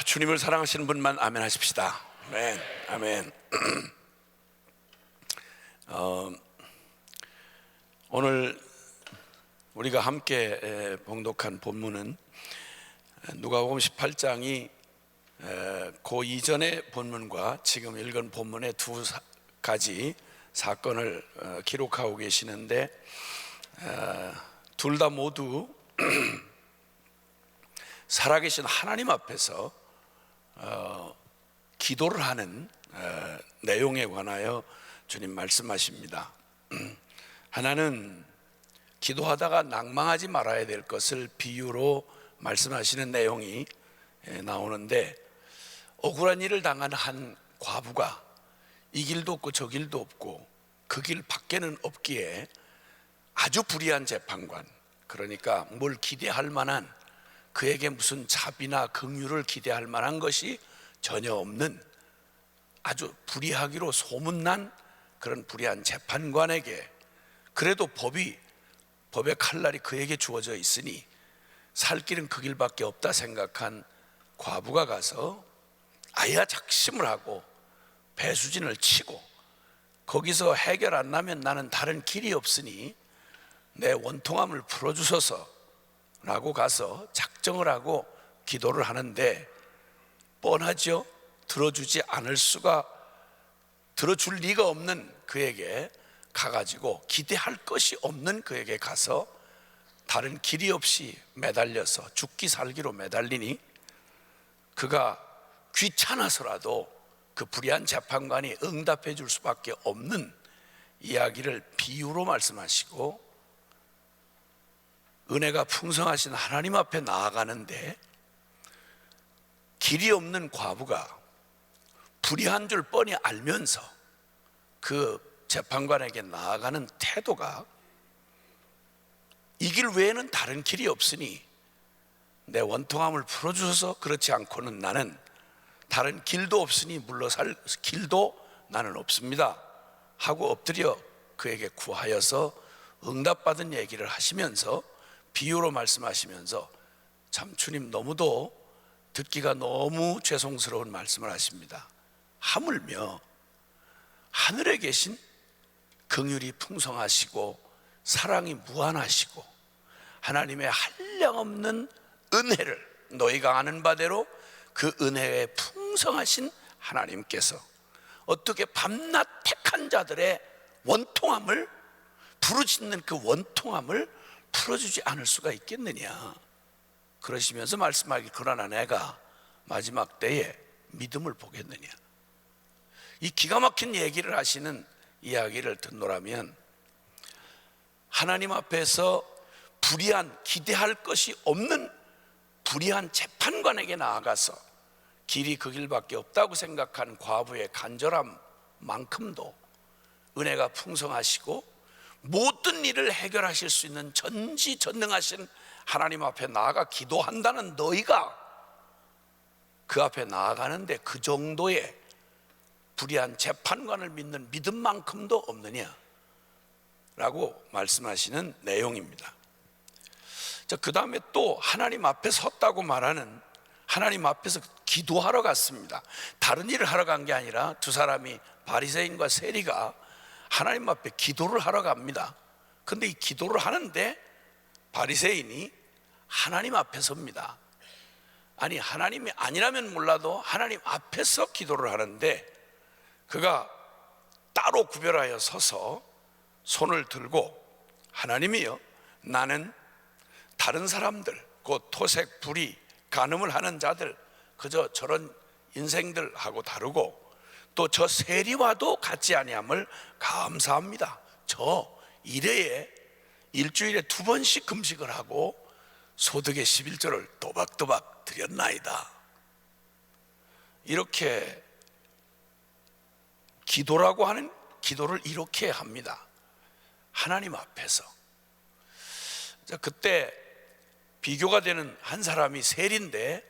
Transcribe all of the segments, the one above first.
주님을 사랑하시는 분만 아멘 하십시다. 아멘, 아멘. 오늘 우리가 함께 봉독한 본문은 누가복음 18장이 그 이전의 본문과 지금 읽은 본문의 두 가지 사건을 기록하고 계시는데, 둘 다 모두 살아계신 하나님 앞에서 기도를 하는 내용에 관하여 주님 말씀하십니다. 하나는 기도하다가 낭망하지 말아야 될 것을 비유로 말씀하시는 내용이 나오는데, 억울한 일을 당한 한 과부가 이 길도 없고 저 길도 없고 그 길 밖에는 없기에 아주 불의한 재판관, 그러니까 뭘 기대할 만한, 그에게 무슨 자비나 긍휼을 기대할 만한 것이 전혀 없는 아주 불의하기로 소문난 그런 불의한 재판관에게, 그래도 법의 칼날이 그에게 주어져 있으니 살 길은 그 길밖에 없다 생각한 과부가 가서 아야작심을 하고 배수진을 치고, 거기서 해결 안 나면 나는 다른 길이 없으니 내 원통함을 풀어주소서 라고 가서 작정을 하고 기도를 하는데, 뻔하죠. 들어줄 리가 없는 그에게 가가지고, 기대할 것이 없는 그에게 가서 다른 길이 없이 매달려서 죽기 살기로 매달리니, 그가 귀찮아서라도 그 불의한 재판관이 응답해 줄 수밖에 없는 이야기를 비유로 말씀하시고, 은혜가 풍성하신 하나님 앞에 나아가는데 길이 없는 과부가 불의한 줄 뻔히 알면서 그 재판관에게 나아가는 태도가, 이 길 외에는 다른 길이 없으니 내 원통함을 풀어주셔서, 그렇지 않고는 나는 다른 길도 없으니 물러설 길도 나는 없습니다 하고 엎드려 그에게 구하여서 응답받은 얘기를 하시면서 비유로 말씀하시면서, 참 주님 너무도 듣기가 너무 죄송스러운 말씀을 하십니다. 하물며 하늘에 계신 긍휼이 풍성하시고 사랑이 무한하시고 하나님의 한량없는 은혜를 너희가 아는 바대로 그 은혜에 풍성하신 하나님께서 어떻게 밤낮 택한 자들의 원통함을, 부르짖는 그 원통함을 풀어주지 않을 수가 있겠느냐. 그러시면서 말씀하기, 그러나 내가 마지막 때에 믿음을 보겠느냐. 이 기가 막힌 얘기를 하시는 이야기를 듣노라면, 하나님 앞에서 불의한, 기대할 것이 없는 불의한 재판관에게 나아가서 길이 그 길밖에 없다고 생각한 과부의 간절함만큼도 은혜가 풍성하시고 모든 일을 해결하실 수 있는 전지전능하신 하나님 앞에 나아가 기도한다는 너희가 그 앞에 나아가는데 그 정도의 불의한 재판관을 믿는 믿음만큼도 없느냐 라고 말씀하시는 내용입니다. 자, 그 다음에 또 하나님 앞에 섰다고 말하는, 하나님 앞에서 기도하러 갔습니다. 다른 일을 하러 간 게 아니라 두 사람이, 바리새인과 세리가 하나님 앞에 기도를 하러 갑니다. 근데 이 기도를 하는데 바리새인이 하나님 앞에 섭니다. 아니, 하나님이 아니라면 몰라도 하나님 앞에서 기도를 하는데, 그가 따로 구별하여 서서 손을 들고, 하나님이여, 나는 다른 사람들, 곧 토색, 불의, 간음을 하는 자들, 그저 저런 인생들하고 다르고 또 저 세리와도 같지 아니함을 감사합니다. 저 일회에 일주일에 2번씩 금식을 하고 소득의 11조를 또박또박 드렸나이다. 이렇게 기도라고 하는 기도를 이렇게 합니다. 하나님 앞에서. 자, 그때 비교가 되는 한 사람이 세리인데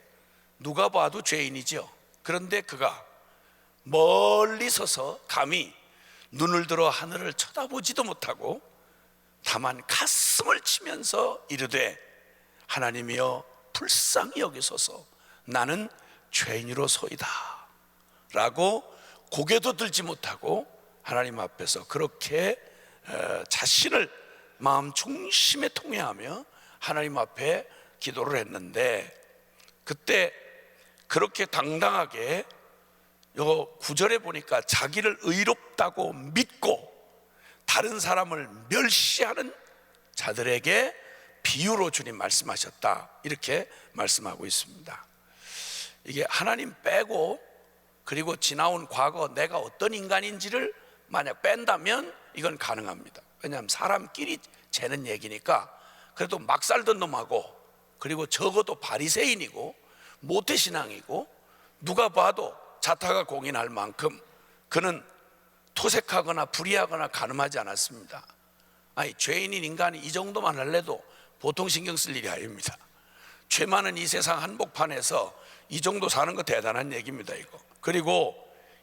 누가 봐도 죄인이죠. 그런데 그가 멀리 서서 감히 눈을 들어 하늘을 쳐다보지도 못하고 다만 가슴을 치면서 이르되, 하나님이여 불쌍히 여기소서, 나는 죄인으로소이다 라고 고개도 들지 못하고 하나님 앞에서 그렇게 자신을 마음 중심에 통회하며 하나님 앞에 기도를 했는데, 그때 그렇게 당당하게 요 9절에 보니까 자기를 의롭다고 믿고 다른 사람을 멸시하는 자들에게 비유로 주님 말씀하셨다, 이렇게 말씀하고 있습니다. 이게 하나님 빼고 그리고 지나온 과거 내가 어떤 인간인지를 만약 뺀다면 이건 가능합니다. 왜냐하면 사람끼리 재는 얘기니까. 그래도 막 살던 놈하고, 그리고 적어도 바리새인이고 모태신앙이고 누가 봐도 자타가 공인할 만큼 그는 토색하거나 불의하거나 간음하지 않았습니다. 아니, 죄인인 인간이 이 정도만 할래도 보통 신경 쓸 일이 아닙니다. 죄 많은 이 세상 한복판에서 이 정도 사는 거 대단한 얘기입니다, 이거. 그리고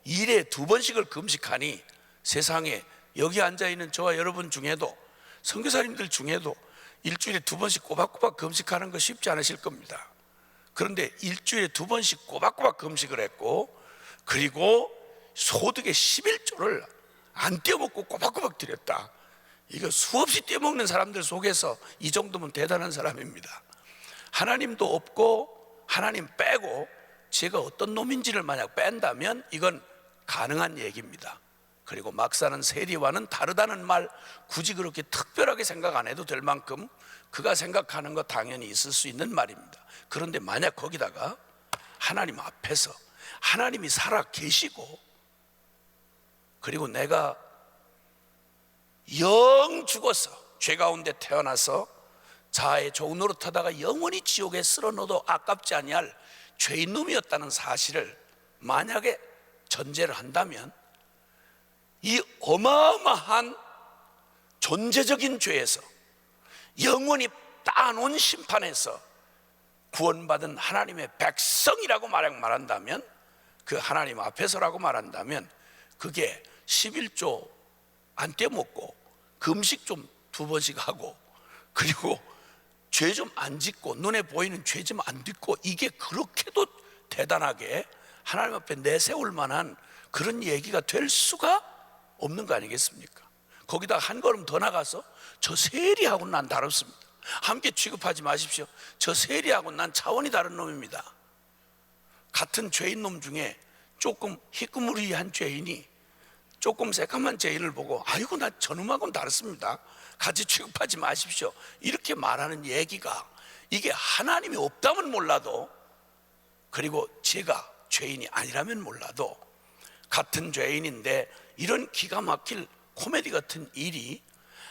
일에 2번씩을 금식하니 세상에 여기 앉아있는 저와 여러분 중에도, 선교사님들 중에도 일주일에 2번씩 꼬박꼬박 금식하는 거 쉽지 않으실 겁니다. 그런데 일주일에 2번씩 꼬박꼬박 금식을 했고, 그리고 소득의 11조를 안 떼어먹고 꼬박꼬박 드렸다. 이거 수없이 떼어먹는 사람들 속에서 이 정도면 대단한 사람입니다. 하나님도 없고 하나님 빼고 제가 어떤 놈인지를 만약 뺀다면 이건 가능한 얘기입니다. 그리고 막 사는 세리와는 다르다는 말 굳이 그렇게 특별하게 생각 안 해도 될 만큼 그가 생각하는 거 당연히 있을 수 있는 말입니다. 그런데 만약 거기다가 하나님 앞에서 하나님이 살아 계시고, 그리고 내가 영 죽어서 죄 가운데 태어나서 자아의 좋은 노릇하다가 영원히 지옥에 쓸어 넣어도 아깝지 아니할 죄인 놈이었다는 사실을 만약에 전제를 한다면, 이 어마어마한 존재적인 죄에서 영원히 따놓은 심판에서 구원받은 하나님의 백성이라고 말한다면, 그 하나님 앞에서라고 말한다면, 그게 11조 안 떼먹고 금식 좀 2번씩 하고, 그리고 죄 좀 안 짓고 눈에 보이는 죄 좀 안 짓고, 이게 그렇게도 대단하게 하나님 앞에 내세울 만한 그런 얘기가 될 수가 없는 거 아니겠습니까? 거기다 한 걸음 더 나가서 저 세리하고는 난 다릅니다. 함께 취급하지 마십시오. 저 세리하고는 난 차원이 다른 놈입니다. 같은 죄인 놈 중에 조금 희끄무리한 죄인이 조금 새까만 죄인을 보고 아이고 나 저놈하고는 다릅니다, 같이 취급하지 마십시오, 이렇게 말하는 얘기가, 이게 하나님이 없다면 몰라도, 그리고 제가 죄인이 아니라면 몰라도 같은 죄인인데 이런 기가 막힐 코미디 같은 일이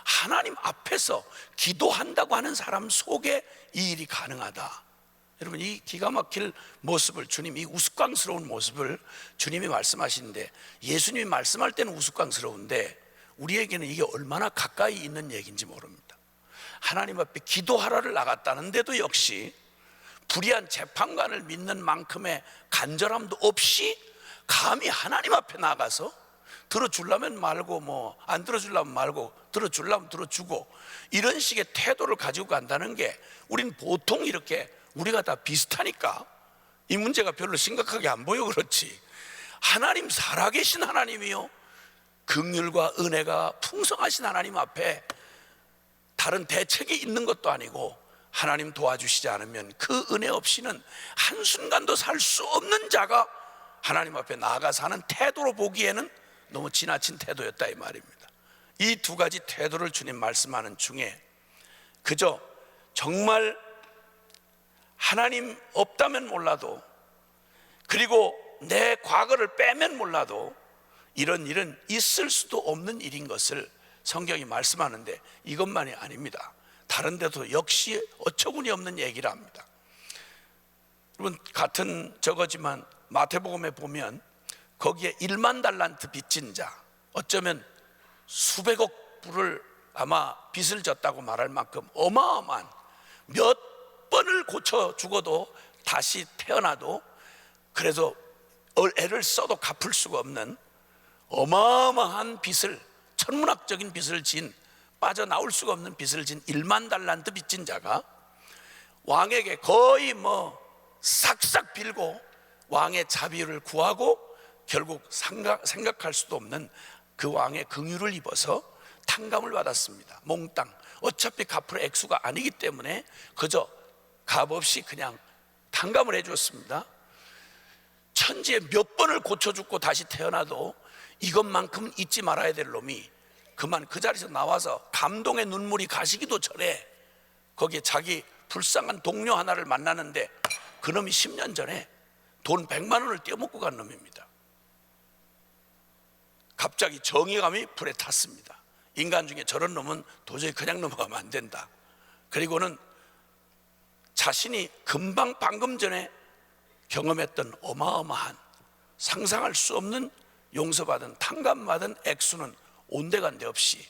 하나님 앞에서 기도한다고 하는 사람 속에 이 일이 가능하다. 여러분, 이 기가 막힐 모습을 주님, 이 우스꽝스러운 모습을 주님이 말씀하시는데, 예수님이 말씀할 때는 우스꽝스러운데 우리에게는 이게 얼마나 가까이 있는 얘기인지 모릅니다. 하나님 앞에 기도하러를 나갔다는데도 역시 불의한 재판관을 믿는 만큼의 간절함도 없이 감히 하나님 앞에 나가서 들어주려면 말고, 뭐 안 들어주려면 말고, 들어주려면 들어주고, 이런 식의 태도를 가지고 간다는 게, 우린 보통 이렇게 우리가 다 비슷하니까 이 문제가 별로 심각하게 안 보여 그렇지, 하나님 살아계신 하나님이요, 긍휼과 은혜가 풍성하신 하나님 앞에 다른 대책이 있는 것도 아니고 하나님 도와주시지 않으면 그 은혜 없이는 한순간도 살 수 없는 자가 하나님 앞에 나아가 사는 태도로 보기에는 너무 지나친 태도였다, 이 말입니다. 이 2가지 태도를 주님 말씀하는 중에 그저 정말 하나님 없다면 몰라도, 그리고 내 과거를 빼면 몰라도 이런 일은 있을 수도 없는 일인 것을 성경이 말씀하는데, 이것만이 아닙니다. 다른 데도 역시 어처구니 없는 얘기를 합니다. 여러분, 같은 저거지만 마태복음에 보면 거기에 1만 달란트 빚진 자, 어쩌면 수백억 불을 아마 빚을 졌다고 말할 만큼 어마어마한, 몇 번을 고쳐 죽어도 다시 태어나도 그래서 애를 써도 갚을 수가 없는 어마어마한 빚을, 천문학적인 빚을 진, 빠져나올 수가 없는 빚을 진 1만 달란트 빚진 자가 왕에게 거의 뭐 싹싹 빌고 왕의 자비를 구하고 결국 생각할 수도 없는 그 왕의 긍휼을 입어서 탕감을 받았습니다. 몽땅. 어차피 갚을 액수가 아니기 때문에 그저 값없이 그냥 탕감을 해주었습니다. 천지에 몇 번을 고쳐 죽고 다시 태어나도 이것만큼 잊지 말아야 될 놈이 그만 그 자리에서 나와서 감동의 눈물이 가시기도 전에 거기에 자기 불쌍한 동료 하나를 만나는데 그놈이 10년 전에 돈 100만 원을 떼어먹고 간 놈입니다. 갑자기 정의감이 불에 탔습니다. 인간 중에 저런 놈은 도저히 그냥 넘어가면 안 된다. 그리고는 자신이 금방 방금 전에 경험했던 어마어마한 상상할 수 없는 용서받은 탕감받은 액수는 온데간데 없이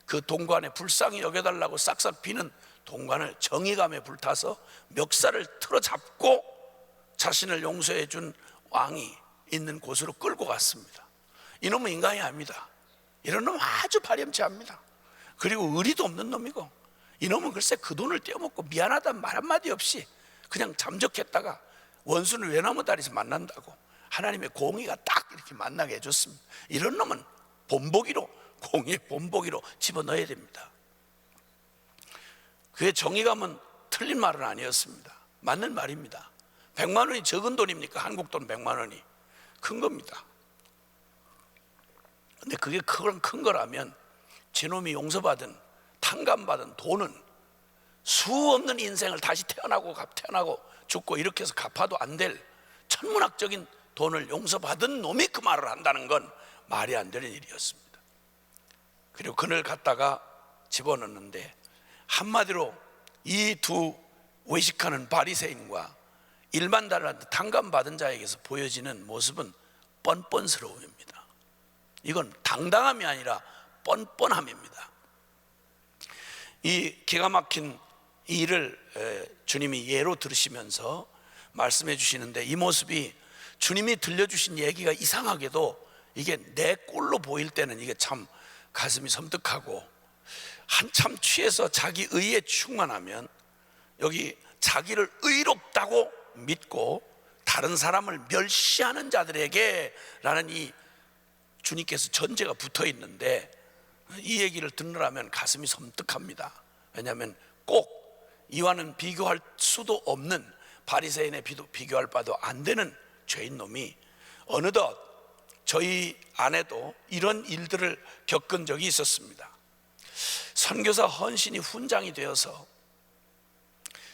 그 동관에 불쌍히 여겨달라고 싹싹 비는 동관을 정의감에 불타서 멱살을 틀어잡고 자신을 용서해 준 왕이 있는 곳으로 끌고 갔습니다. 이놈은 인간이 아닙니다. 이런 놈 아주 파렴치합니다. 그리고 의리도 없는 놈이고, 이놈은 글쎄 그 돈을 떼어먹고 미안하다는 말 한마디 없이 그냥 잠적했다가 원수는 외나무 다리에서 만난다고 하나님의 공의가 딱 이렇게 만나게 해줬습니다. 이런 놈은 본보기로, 공의의 본보기로 집어넣어야 됩니다. 그의 정의감은 틀린 말은 아니었습니다. 맞는 말입니다. 100만 원이 적은 돈입니까? 한국 돈 100만 원이 큰 겁니다. 근데 그게 큰 거라면 저놈이 용서받은 탕감받은 돈은 수 없는 인생을 다시 태어나고 죽고 이렇게 해서 갚아도 안 될 천문학적인 돈을 용서받은 놈이 그 말을 한다는 건 말이 안 되는 일이었습니다. 그리고 그늘 갖다가 집어넣는데 한마디로 이 두 외식하는 바리새인과 일반 달란트 탕감받은 자에게서 보여지는 모습은 뻔뻔스러움입니다. 이건 당당함이 아니라 뻔뻔함입니다. 이 기가 막힌 이 일을 주님이 예로 들으시면서 말씀해 주시는데, 이 모습이 주님이 들려주신 얘기가 이상하게도 이게 내 꼴로 보일 때는 이게 참 가슴이 섬뜩하고, 한참 취해서 자기 의에 충만하면 여기 자기를 의롭다고 믿고 다른 사람을 멸시하는 자들에게 라는 이 주님께서 전제가 붙어 있는데, 이 얘기를 듣느라면 가슴이 섬뜩합니다. 왜냐하면 꼭 이와는 비교할 수도 없는, 바리새인에 비교할 바도 안 되는 죄인 놈이 어느덧 저희 안에도 이런 일들을 겪은 적이 있었습니다. 선교사 헌신이 훈장이 되어서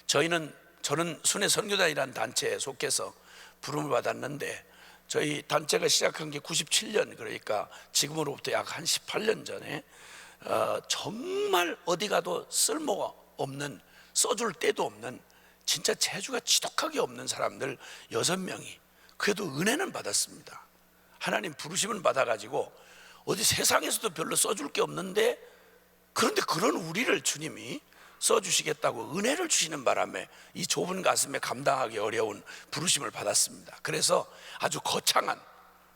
저는 순회 선교단이라는 단체에 속해서 부름을 받았는데, 저희 단체가 시작한 게 97년, 그러니까 지금으로부터 약 한 18년 전에 정말 어디 가도 쓸모가 없는, 써줄 데도 없는, 진짜 재주가 지독하게 없는 사람들 6명이 그래도 은혜는 받았습니다. 하나님 부르심은 받아가지고 어디 세상에서도 별로 써줄 게 없는데, 그런데 그런 우리를 주님이 써주시겠다고 은혜를 주시는 바람에 이 좁은 가슴에 감당하기 어려운 부르심을 받았습니다. 그래서 아주 거창한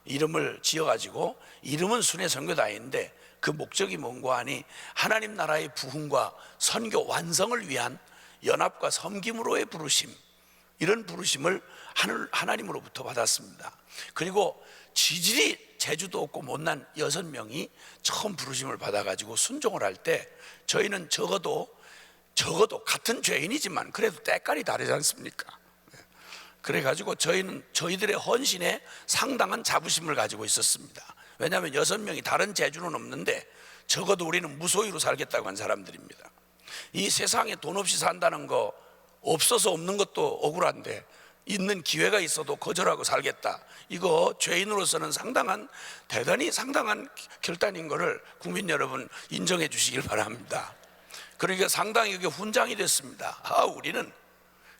이름을 지어가지고, 이름은 순회 선교단인데 그 목적이 뭔가 하니 하나님 나라의 부흥과 선교 완성을 위한 연합과 섬김으로의 부르심, 이런 부르심을 하나님으로부터 받았습니다. 그리고 지질이 재주도 없고 못난 6명이 처음 부르심을 받아가지고 순종을 할 때, 저희는 적어도 같은 죄인이지만 그래도 때깔이 다르지 않습니까? 그래가지고 저희는 저희들의 헌신에 상당한 자부심을 가지고 있었습니다. 왜냐하면 6명이 다른 재주는 없는데 적어도 우리는 무소유로 살겠다고 한 사람들입니다. 이 세상에 돈 없이 산다는 거, 없어서 없는 것도 억울한데 있는 기회가 있어도 거절하고 살겠다, 이거 죄인으로서는 대단히 상당한 결단인 것을 국민 여러분 인정해 주시길 바랍니다. 그러니까 상당히 그게 훈장이 됐습니다. 우리는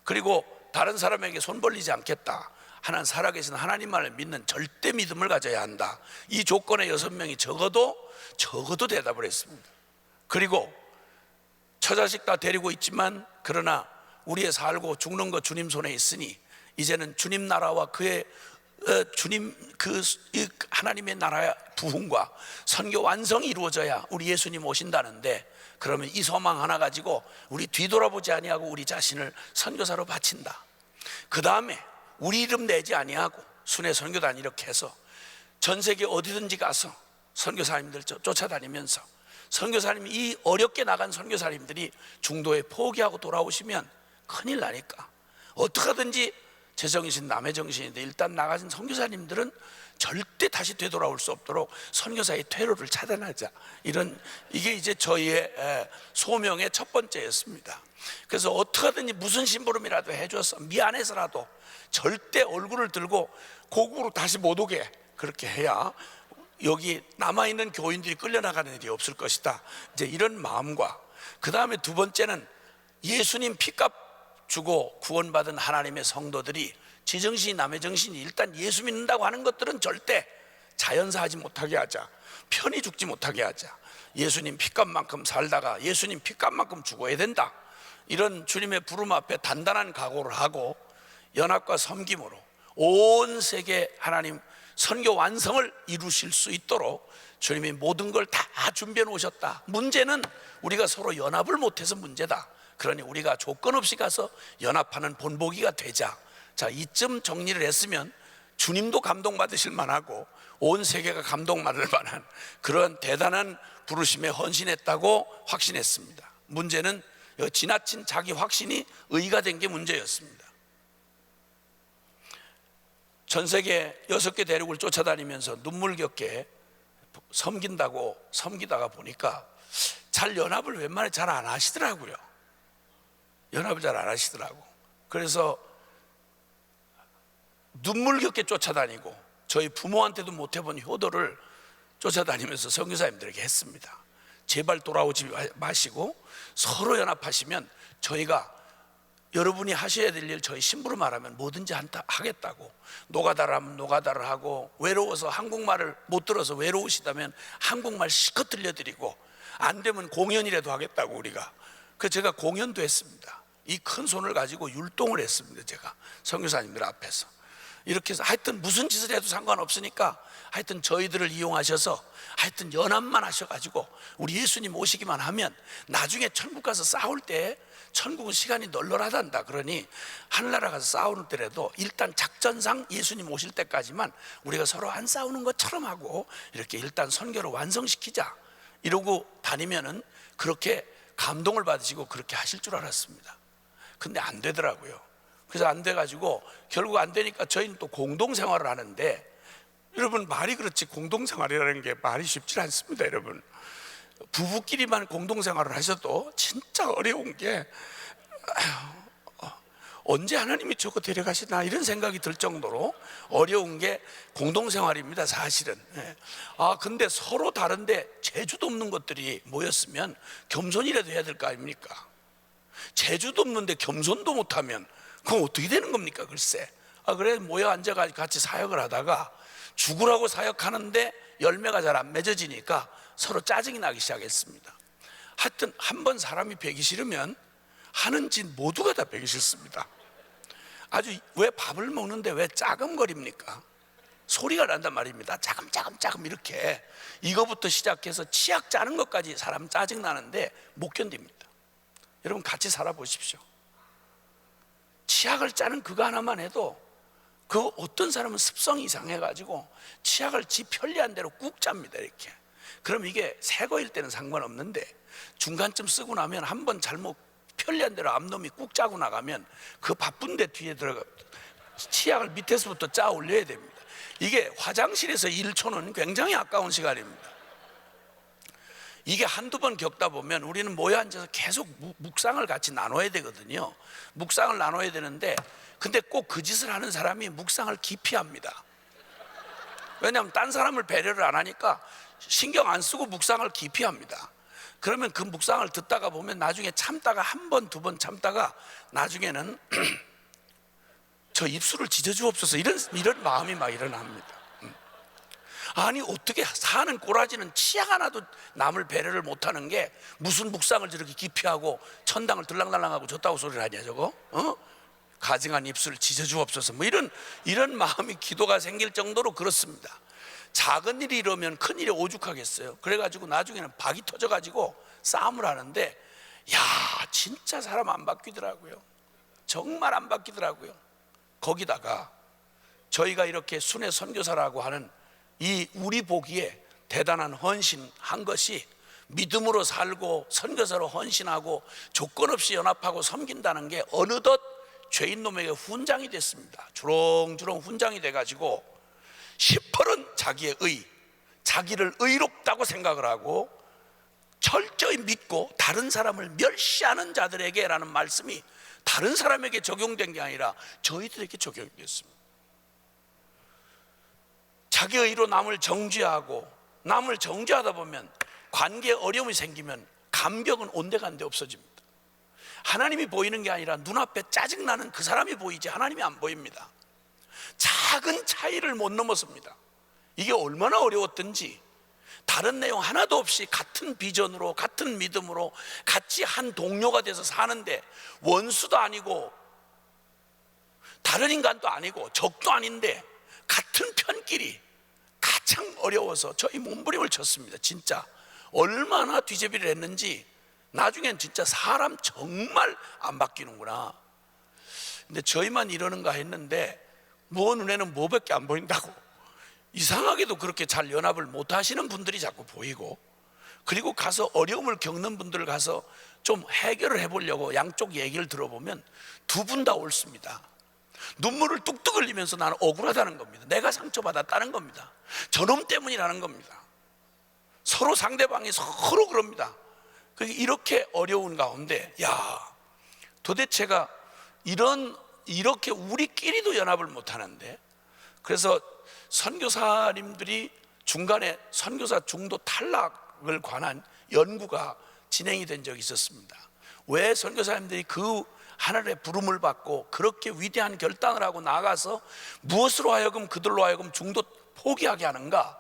그리고 다른 사람에게 손 벌리지 않겠다, 하나님 살아계신 하나님만을 믿는 절대 믿음을 가져야 한다, 이 조건에 6명이 적어도 대답을 했습니다. 그리고 처자식 다 데리고 있지만 그러나 우리의 살고 죽는 거 주님 손에 있으니 이제는 주님 나라와 그의 하나님의 나라의 부흥과 선교 완성이 이루어져야 우리 예수님 오신다는데, 그러면 이 소망 하나 가지고 우리 뒤돌아보지 아니하고 우리 자신을 선교사로 바친다. 그 다음에 우리 이름 내지 아니하고 순회 선교단 이렇게 해서 전 세계 어디든지 가서 선교사님들 쫓아다니면서 선교사님이 이 어렵게 나간 선교사님들이 중도에 포기하고 돌아오시면 큰일 나니까 어떻게 하든지 제 정신 남의 정신인데 일단 나가신 선교사님들은 절대 다시 되돌아올 수 없도록 선교사의 퇴로를 차단하자, 이게 이제 저희의 소명의 첫 번째였습니다. 그래서 어떻게 하든지 무슨 심부름이라도 해줘서 미안해서라도 절대 얼굴을 들고 고국으로 다시 못 오게 그렇게 해야 여기 남아있는 교인들이 끌려나가는 일이 없을 것이다, 이제 이런 마음과, 그 다음에 두 번째는 예수님 피값 주고 구원받은 하나님의 성도들이 제정신이 남의 정신이 일단 예수 믿는다고 하는 것들은 절대 자연사하지 못하게 하자, 편히 죽지 못하게 하자, 예수님 피값만큼 살다가 예수님 피값만큼 죽어야 된다, 이런 주님의 부름 앞에 단단한 각오를 하고 연합과 섬김으로 온 세계 하나님 선교 완성을 이루실 수 있도록 주님이 모든 걸 다 준비해 놓으셨다. 문제는 우리가 서로 연합을 못해서 문제다. 그러니 우리가 조건 없이 가서 연합하는 본보기가 되자. 자, 이쯤 정리를 했으면 주님도 감동받으실 만하고 온 세계가 감동받을 만한 그런 대단한 부르심에 헌신했다고 확신했습니다. 문제는 지나친 자기 확신이 의가 된 게 문제였습니다. 전 세계 6개 대륙을 쫓아다니면서 눈물겹게 섬기다가 보니까 잘 연합을 웬만하면 잘 안 하시더라고요. 연합을 잘 안 하시더라고. 그래서 눈물겹게 쫓아다니고 저희 부모한테도 못 해본 효도를 쫓아다니면서 선교사님들에게 했습니다. 제발 돌아오지 마시고 서로 연합하시면 저희가 여러분이 하셔야 될 일 저희 심부름 말하면 뭐든지 하겠다고. 노가다라면 노가다를 하고, 외로워서 한국말을 못 들어서 외로우시다면 한국말 실컷 들려드리고, 안 되면 공연이라도 하겠다고 우리가. 그래서 제가 공연도 했습니다. 이 큰 손을 가지고 율동을 했습니다. 제가 선교사님들 앞에서 이렇게 해서 하여튼 무슨 짓을 해도 상관없으니까 하여튼 저희들을 이용하셔서 하여튼 연합만 하셔가지고 우리 예수님 오시기만 하면 나중에 천국 가서 싸울 때 천국은 시간이 널널하단다. 그러니 하늘나라 가서 싸우는 때라도 일단 작전상 예수님 오실 때까지만 우리가 서로 안 싸우는 것처럼 하고 이렇게 일단 선교를 완성시키자, 이러고 다니면은 그렇게 감동을 받으시고 그렇게 하실 줄 알았습니다. 근데 안 되더라고요. 그래서 안 돼가지고 결국 안 되니까 저희는 또 공동생활을 하는데, 여러분 말이 그렇지 공동생활이라는 게 말이 쉽지 않습니다. 여러분 부부끼리만 공동생활을 하셔도 진짜 어려운 게 언제 하나님이 저거 데려가시나 이런 생각이 들 정도로 어려운 게 공동생활입니다, 사실은. 근데 서로 다른데 재주도 없는 것들이 모였으면 겸손이라도 해야 될 거 아닙니까? 재주도 없는데 겸손도 못하면 그럼 어떻게 되는 겁니까? 글쎄. 그래 모여 앉아가지고 같이 사역을 하다가 죽으라고 사역하는데 열매가 잘 안 맺어지니까 서로 짜증이 나기 시작했습니다. 하여튼 한번 사람이 배기 싫으면 하는 짓 모두가 다 배기 싫습니다. 아주 왜 밥을 먹는데 왜 짜금거립니까? 소리가 난단 말입니다. 짜금 이렇게. 이거부터 시작해서 치약 짜는 것까지 사람 짜증 나는데 못 견딥니다. 여러분 같이 살아보십시오. 치약을 짜는 그거 하나만 해도 그 어떤 사람은 습성이 이상해가지고 치약을 지 편리한 대로 꾹 짭니다. 이렇게. 그럼 이게 새 거일 때는 상관없는데 중간쯤 쓰고 나면 한번 잘못 편리한 대로 앞놈이 꾹 짜고 나가면 그 바쁜데 뒤에 들어가 치약을 밑에서부터 짜 올려야 됩니다. 이게 화장실에서 1초는 굉장히 아까운 시간입니다. 이게 한두 번 겪다 보면 우리는 모여 앉아서 계속 묵상을 같이 나눠야 되거든요. 묵상을 나눠야 되는데 근데 꼭 그 짓을 하는 사람이 묵상을 깊이 합니다. 왜냐하면 딴 사람을 배려를 안 하니까 신경 안 쓰고 묵상을 깊이 합니다. 그러면 그 묵상을 듣다가 보면 나중에 참다가 한 번, 두 번 참다가 나중에는 저 입술을 찢어주옵소서 이런 마음이 막 일어납니다. 아니 어떻게 사는 꼬라지는 치약 하나도 남을 배려를 못하는 게 무슨 묵상을 저렇게 깊이 하고 천당을 들랑달랑하고 졌다고 소리를 하냐 저거? 가증한 입술을 찢어주옵소서 뭐 이런 마음이 기도가 생길 정도로 그렇습니다. 작은 일이 이러면 큰 일에 오죽하겠어요. 그래가지고 나중에는 박이 터져가지고 싸움을 하는데 야 진짜 사람 안 바뀌더라고요. 정말 안 바뀌더라고요. 거기다가 저희가 이렇게 순회 선교사라고 하는 이 우리 보기에 대단한 헌신한 것이 믿음으로 살고 선교사로 헌신하고 조건 없이 연합하고 섬긴다는 게 어느덧 죄인놈에게 훈장이 됐습니다. 주렁주렁 훈장이 돼가지고 시퍼런 자기의 자기를 의롭다고 생각을 하고 철저히 믿고 다른 사람을 멸시하는 자들에게 라는 말씀이 다른 사람에게 적용된 게 아니라 저희들에게 적용이 됐습니다. 자기의 의로 남을 정죄하고 남을 정죄하다 보면 관계에 어려움이 생기면 감격은 온데간데 없어집니다. 하나님이 보이는 게 아니라 눈앞에 짜증나는 그 사람이 보이지 하나님이 안 보입니다. 작은 차이를 못 넘어섭니다. 이게 얼마나 어려웠든지 다른 내용 하나도 없이 같은 비전으로 같은 믿음으로 같이 한 동료가 돼서 사는데 원수도 아니고 다른 인간도 아니고 적도 아닌데 같은 편끼리 가장 어려워서 저희 몸부림을 쳤습니다. 진짜 얼마나 뒤제비를 했는지 나중엔 진짜 사람 정말 안 바뀌는구나. 근데 저희만 이러는가 했는데 뭐 눈에는 뭐밖에 안 보인다고. 이상하게도 그렇게 잘 연합을 못 하시는 분들이 자꾸 보이고, 그리고 가서 어려움을 겪는 분들 가서 좀 해결을 해보려고 양쪽 얘기를 들어보면 두 분 다 옳습니다. 눈물을 뚝뚝 흘리면서 나는 억울하다는 겁니다. 내가 상처받았다는 겁니다. 저놈 때문이라는 겁니다. 서로 상대방이 서로 그럽니다. 이렇게 어려운 가운데 도대체가 이렇게 우리끼리도 연합을 못 하는데, 그래서 선교사님들이 중간에 선교사 중도 탈락을 관한 연구가 진행이 된 적이 있었습니다. 왜 선교사님들이 그 하늘의 부름을 받고 그렇게 위대한 결단을 하고 나가서 무엇으로 하여금 그들로 하여금 중도 포기하게 하는가?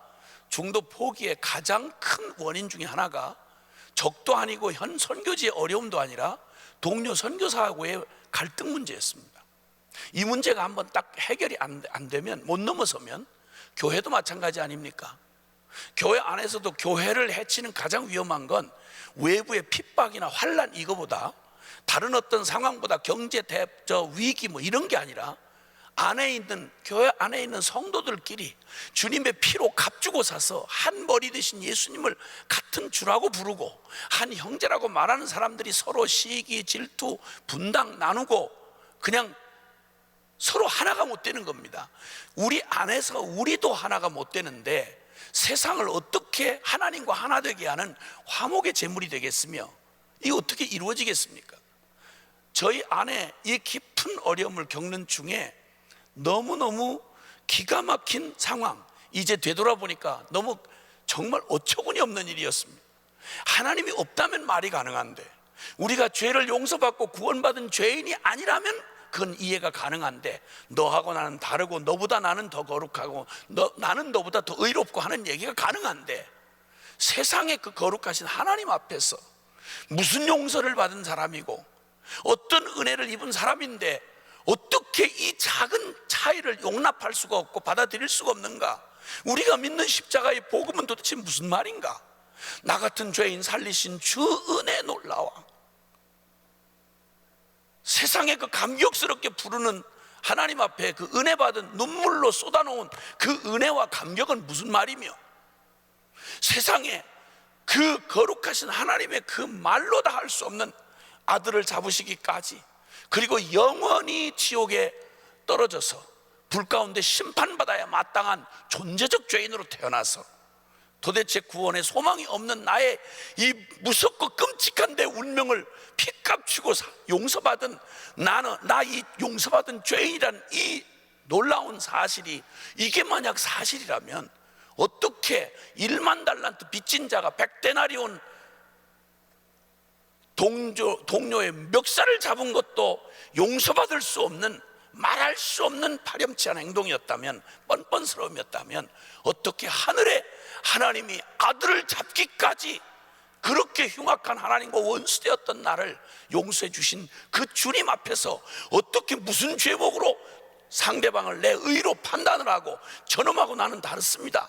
중도 포기의 가장 큰 원인 중에 하나가 적도 아니고 현 선교지의 어려움도 아니라 동료 선교사하고의 갈등 문제였습니다. 이 문제가 한번 딱 해결이 안 되면, 못 넘어서면 교회도 마찬가지 아닙니까? 교회 안에서도 교회를 해치는 가장 위험한 건 외부의 핍박이나 환난 이거보다, 다른 어떤 상황보다 경제 위기 뭐 이런 게 아니라 교회 안에 있는 성도들끼리 주님의 피로 값주고 사서 한 머리 되신 예수님을 같은 주라고 부르고 한 형제라고 말하는 사람들이 서로 시기, 질투, 분당 나누고 그냥 서로 하나가 못 되는 겁니다. 우리 안에서 우리도 하나가 못 되는데 세상을 어떻게 하나님과 하나 되게 하는 화목의 제물이 되겠으며 이게 어떻게 이루어지겠습니까? 저희 안에 이 깊은 어려움을 겪는 중에 너무너무 기가 막힌 상황, 이제 되돌아보니까 너무 정말 어처구니 없는 일이었습니다. 하나님이 없다면 말이 가능한데, 우리가 죄를 용서받고 구원받은 죄인이 아니라면 그건 이해가 가능한데, 너하고 나는 다르고 너보다 나는 더 거룩하고 나는 너보다 더 의롭고 하는 얘기가 가능한데, 세상의 그 거룩하신 하나님 앞에서 무슨 용서를 받은 사람이고 어떤 은혜를 입은 사람인데 어떻게 이 작은 차이를 용납할 수가 없고 받아들일 수가 없는가? 우리가 믿는 십자가의 복음은 도대체 무슨 말인가? 나 같은 죄인 살리신 주 은혜 놀라워. 세상에 그 감격스럽게 부르는 하나님 앞에 그 은혜 받은 눈물로 쏟아놓은 그 은혜와 감격은 무슨 말이며, 세상에 그 거룩하신 하나님의 그 말로 다 할 수 없는 아들을 잡으시기까지, 그리고 영원히 지옥에 떨어져서 불 가운데 심판받아야 마땅한 존재적 죄인으로 태어나서 도대체 구원의 소망이 없는 나의 이 무섭고 끔찍한데 운명을 피값 주고 용서받은 나 이 용서받은 죄인이란 이 놀라운 사실이, 이게 만약 사실이라면 어떻게 1만 달란트 빚진 자가 100데나리온 동료의 멱살을 잡은 것도 용서받을 수 없는, 말할 수 없는 파렴치한 행동이었다면, 뻔뻔스러움이었다면, 어떻게 하늘에 하나님이 아들을 잡기까지 그렇게 흉악한 하나님과 원수되었던 나를 용서해 주신 그 주님 앞에서 어떻게 무슨 죄목으로 상대방을 내 의로 판단을 하고 저놈하고 나는 다릅니다,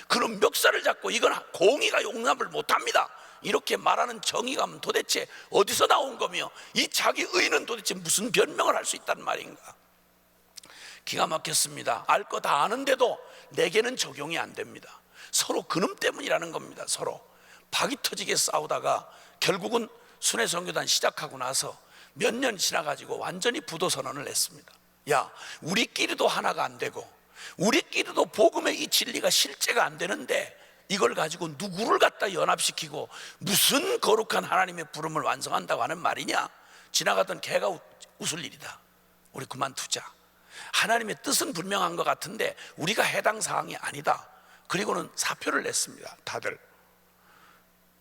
그런 멱살을 잡고 이건 공의가 용납을 못합니다, 이렇게 말하는 정의감은 도대체 어디서 나온 거며, 이 자기 의는 도대체 무슨 변명을 할 수 있다는 말인가? 기가 막혔습니다. 알 거 다 아는데도 내게는 적용이 안 됩니다. 서로 그놈 때문이라는 겁니다. 서로 박이 터지게 싸우다가 결국은 순회선교단 시작하고 나서 몇 년 지나가지고 완전히 부도선언을 했습니다. 야, 우리끼리도 하나가 안 되고 우리끼리도 복음의 이 진리가 실제가 안 되는데 이걸 가지고 누구를 갖다 연합시키고 무슨 거룩한 하나님의 부름을 완성한다고 하는 말이냐? 지나가던 개가 웃을 일이다. 우리 그만두자. 하나님의 뜻은 분명한 것 같은데 우리가 해당 사항이 아니다. 그리고는 사표를 냈습니다. 다들.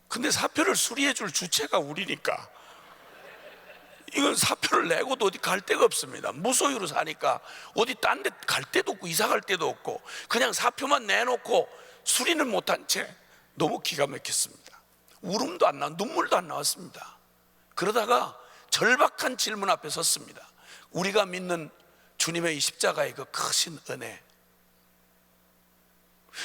근데 사표를 수리해 줄 주체가 우리니까 이건 사표를 내고도 어디 갈 데가 없습니다. 무소유로 사니까 어디 딴 데 갈 데도 없고 이사 갈 데도 없고 그냥 사표만 내놓고 수리는 못한 채 너무 기가 막혔습니다. 울음도 안 나와, 눈물도 안 나왔습니다. 그러다가 절박한 질문 앞에 섰습니다. 우리가 믿는 주님의 이 십자가의 그 크신 은혜,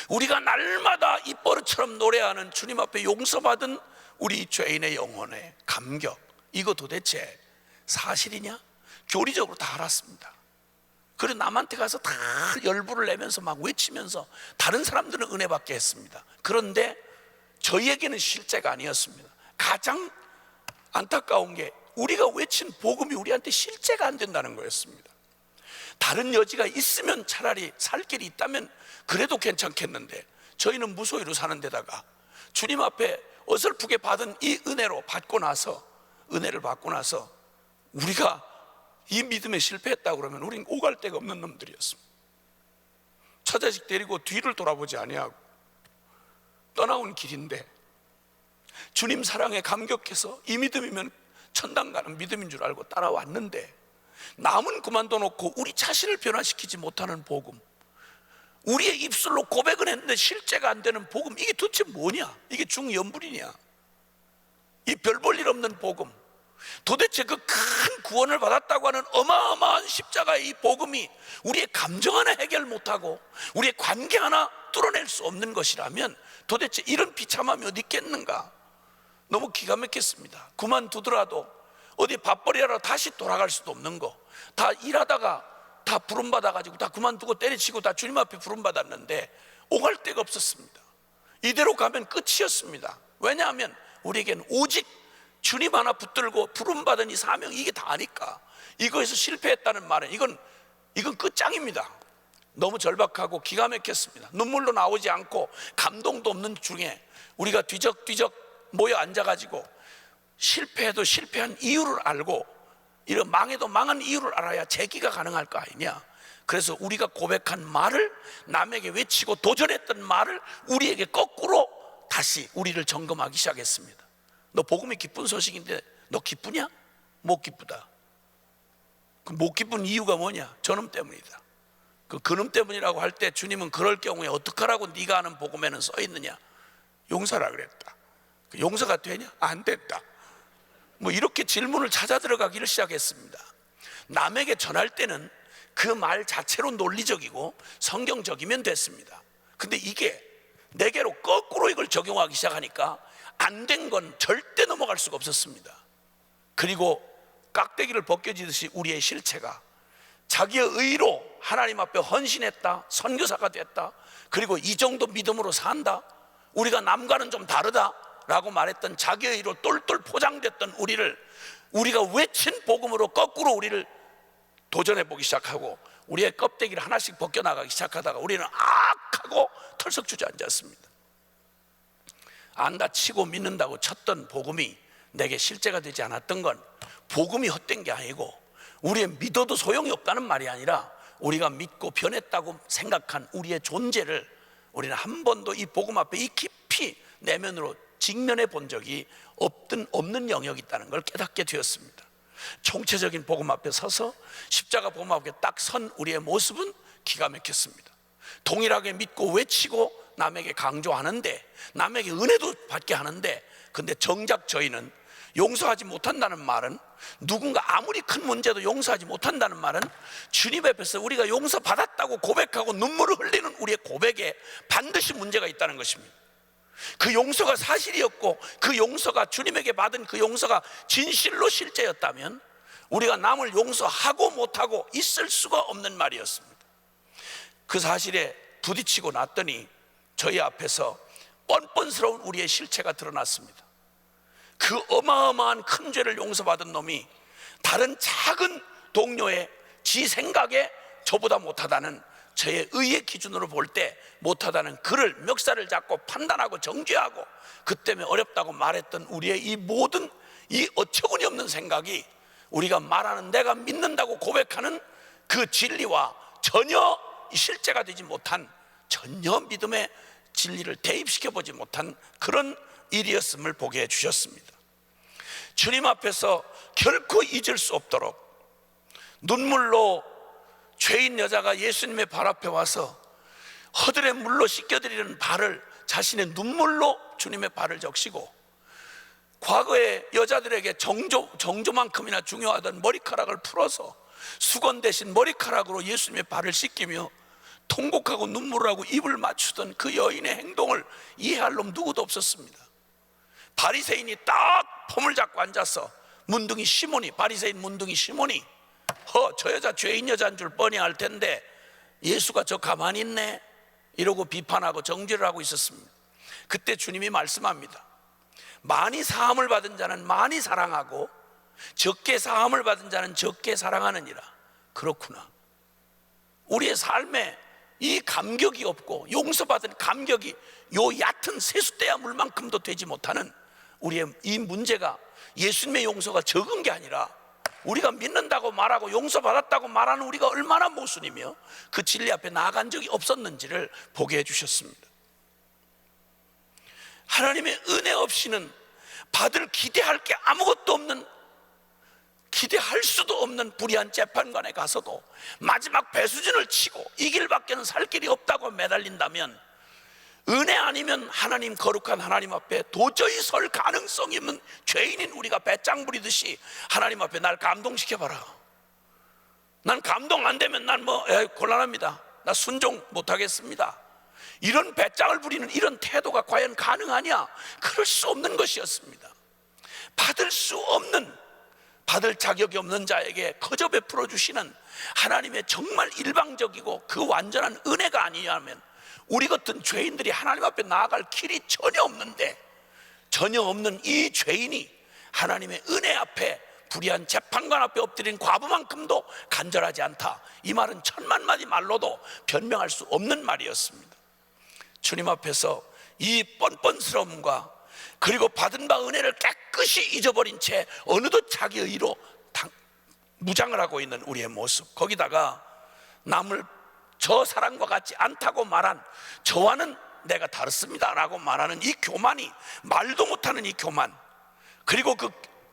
우리가 날마다 입버릇처럼 노래하는 주님 앞에 용서받은 우리 죄인의 영혼의 감격, 이거 도대체 사실이냐? 교리적으로 다 알았습니다. 그리고 남한테 가서 다 열부를 내면서 막 외치면서 다른 사람들은 은혜 받게 했습니다. 그런데 저희에게는 실제가 아니었습니다. 가장 안타까운 게 우리가 외친 복음이 우리한테 실제가 안 된다는 거였습니다. 다른 여지가 있으면 차라리 살 길이 있다면 그래도 괜찮겠는데 저희는 무소유로 사는 데다가 주님 앞에 어설프게 받은 이 은혜를 받고 나서 우리가 이 믿음에 실패했다고 그러면 우린 오갈 데가 없는 놈들이었습니다. 처자식 데리고 뒤를 돌아보지 아니하고 떠나온 길인데 주님 사랑에 감격해서 이 믿음이면 천당 가는 믿음인 줄 알고 따라왔는데 남은 그만둬 놓고 우리 자신을 변화시키지 못하는 복음, 우리의 입술로 고백은 했는데 실제가 안 되는 복음, 이게 도대체 뭐냐? 이게 중연불이냐? 이 별 볼 일 없는 복음, 도대체 그 큰 구원을 받았다고 하는 어마어마한 십자가의 이 복음이 우리의 감정 하나 해결 못하고 우리의 관계 하나 뚫어낼 수 없는 것이라면 도대체 이런 비참함이 어디 있겠는가? 너무 기가 막혔습니다. 그만두더라도 어디 밥벌이하러 다시 돌아갈 수도 없는 거, 다 일하다가 다 부름받아가지고 다 그만두고 때려치고 다 주님 앞에 부름받았는데 오갈 데가 없었습니다. 이대로 가면 끝이었습니다. 왜냐하면 우리에겐 오직 주님 하나 붙들고 부름받은 이 사명, 이게 다니까. 이거에서 실패했다는 말은 이건 끝장입니다. 너무 절박하고 기가 막혔습니다. 눈물도 나오지 않고 감동도 없는 중에 우리가 뒤적뒤적 모여 앉아가지고 실패해도 실패한 이유를 알고 이런 망해도 망한 이유를 알아야 재기가 가능할 거 아니냐. 그래서 우리가 고백한 말을 남에게 외치고 도전했던 말을 우리에게 거꾸로 다시 우리를 점검하기 시작했습니다. 너 복음이 기쁜 소식인데 너 기쁘냐? 못 기쁘다. 그 못 기쁜 이유가 뭐냐? 저놈 때문이다. 그놈 때문이라고 할 때 주님은 그럴 경우에 어떡하라고 네가 아는 복음에는 써 있느냐? 용서라 그랬다. 용서가 되냐? 안 됐다. 뭐 이렇게 질문을 찾아 들어가기를 시작했습니다. 남에게 전할 때는 그 말 자체로 논리적이고 성경적이면 됐습니다. 근데 이게 내게로 거꾸로 이걸 적용하기 시작하니까 안 된 건 절대 넘어갈 수가 없었습니다. 그리고 깍대기를 벗겨지듯이 우리의 실체가 자기의 의로 하나님 앞에 헌신했다, 선교사가 됐다, 그리고 이 정도 믿음으로 산다, 우리가 남과는 좀 다르다 라고 말했던 자기의 의로 똘똘 포장됐던 우리가 외친 복음으로 거꾸로 우리를 도전해 보기 시작하고 우리의 껍데기를 하나씩 벗겨나가기 시작하다가 우리는 악하고 털썩 주저앉았습니다. 안다 치고 믿는다고 쳤던 복음이 내게 실제가 되지 않았던 건 복음이 헛된 게 아니고 우리의 믿어도 소용이 없다는 말이 아니라 우리가 믿고 변했다고 생각한 우리의 존재를 우리는 한 번도 이 복음 앞에 이 깊이 내면으로 직면해 본 적이 없는 영역이 있다는 걸 깨닫게 되었습니다. 총체적인 복음 앞에 서서 십자가 복음 앞에 딱 선 우리의 모습은 기가 막혔습니다. 동일하게 믿고 외치고 남에게 강조하는데 남에게 은혜도 받게 하는데 근데 정작 저희는 용서하지 못한다는 말은, 누군가 아무리 큰 문제도 용서하지 못한다는 말은 주님 앞에서 우리가 용서받았다고 고백하고 눈물을 흘리는 우리의 고백에 반드시 문제가 있다는 것입니다. 그 용서가 사실이었고 그 용서가 주님에게 받은 그 용서가 진실로 실제였다면 우리가 남을 용서하고 못하고 있을 수가 없는 말이었습니다. 그 사실에 부딪히고 났더니 저희 앞에서 뻔뻔스러운 우리의 실체가 드러났습니다. 그 어마어마한 큰 죄를 용서받은 놈이 다른 작은 동료의 지 생각에 저보다 못하다는, 저의 의의 기준으로 볼 때 못하다는 그를 멱살을 잡고 판단하고 정죄하고 그 때문에 어렵다고 말했던 우리의 이 모든 이 어처구니 없는 생각이 우리가 말하는, 내가 믿는다고 고백하는 그 진리와 전혀 실제가 되지 못한, 전혀 믿음의 진리를 대입시켜 보지 못한 그런 일이었음을 보게 해주셨습니다. 주님 앞에서 결코 잊을 수 없도록 눈물로 죄인 여자가 예수님의 발 앞에 와서 허들의 물로 씻겨드리는 발을 자신의 눈물로 주님의 발을 적시고, 과거의 여자들에게 정조만큼이나 중요하던 머리카락을 풀어서 수건 대신 머리카락으로 예수님의 발을 씻기며 통곡하고 눈물을 하고 입을 맞추던 그 여인의 행동을 이해할 놈 누구도 없었습니다. 바리새인이 딱 폼을 잡고 앉아서 문둥이 시몬이, 바리새인 문둥이 시몬이, 저 여자 죄인 여자인 줄 뻔히 알 텐데 예수가 저 가만히 있네 이러고 비판하고 정죄를 하고 있었습니다. 그때 주님이 말씀합니다. 많이 사함을 받은 자는 많이 사랑하고 적게 사함을 받은 자는 적게 사랑하느니라. 그렇구나. 우리의 삶에 이 감격이 없고 용서받은 감격이 요 얕은 세숫대야 물만큼도 되지 못하는 우리의 이 문제가 예수님의 용서가 적은 게 아니라 우리가 믿는다고 말하고 용서받았다고 말하는 우리가 얼마나 모순이며 그 진리 앞에 나아간 적이 없었는지를 보게 해주셨습니다. 하나님의 은혜 없이는 받을 기대할 게 아무것도 없는, 기대할 수도 없는 불의한 재판관에 가서도 마지막 배수진을 치고 이 길밖에는 살 길이 없다고 매달린다면, 은혜 아니면 하나님, 거룩한 하나님 앞에 도저히 설 가능성이 없는 죄인인 우리가 배짱 부리듯이 하나님 앞에 날 감동시켜봐라. 난 감동 안 되면 난 곤란합니다. 나 순종 못하겠습니다. 이런 배짱을 부리는 이런 태도가 과연 가능하냐? 그럴 수 없는 것이었습니다. 받을 수 없는, 받을 자격이 없는 자에게 거저 베풀어 주시는 하나님의 정말 일방적이고 그 완전한 은혜가 아니냐면 우리 같은 죄인들이 하나님 앞에 나아갈 길이 전혀 없는데, 전혀 없는 이 죄인이 하나님의 은혜 앞에 불의한 재판관 앞에 엎드린 과부만큼도 간절하지 않다. 이 말은 천만 마디 말로도 변명할 수 없는 말이었습니다. 주님 앞에서 이 뻔뻔스러움과 그리고 받은 바 은혜를 깨끗이 잊어버린 채 어느덧 자기 의로 무장을 하고 있는 우리의 모습, 거기다가 남을 저 사람과 같지 않다고 말한, 저와는 내가 다릅니다 라고 말하는 이 교만이, 말도 못하는 이 교만, 그리고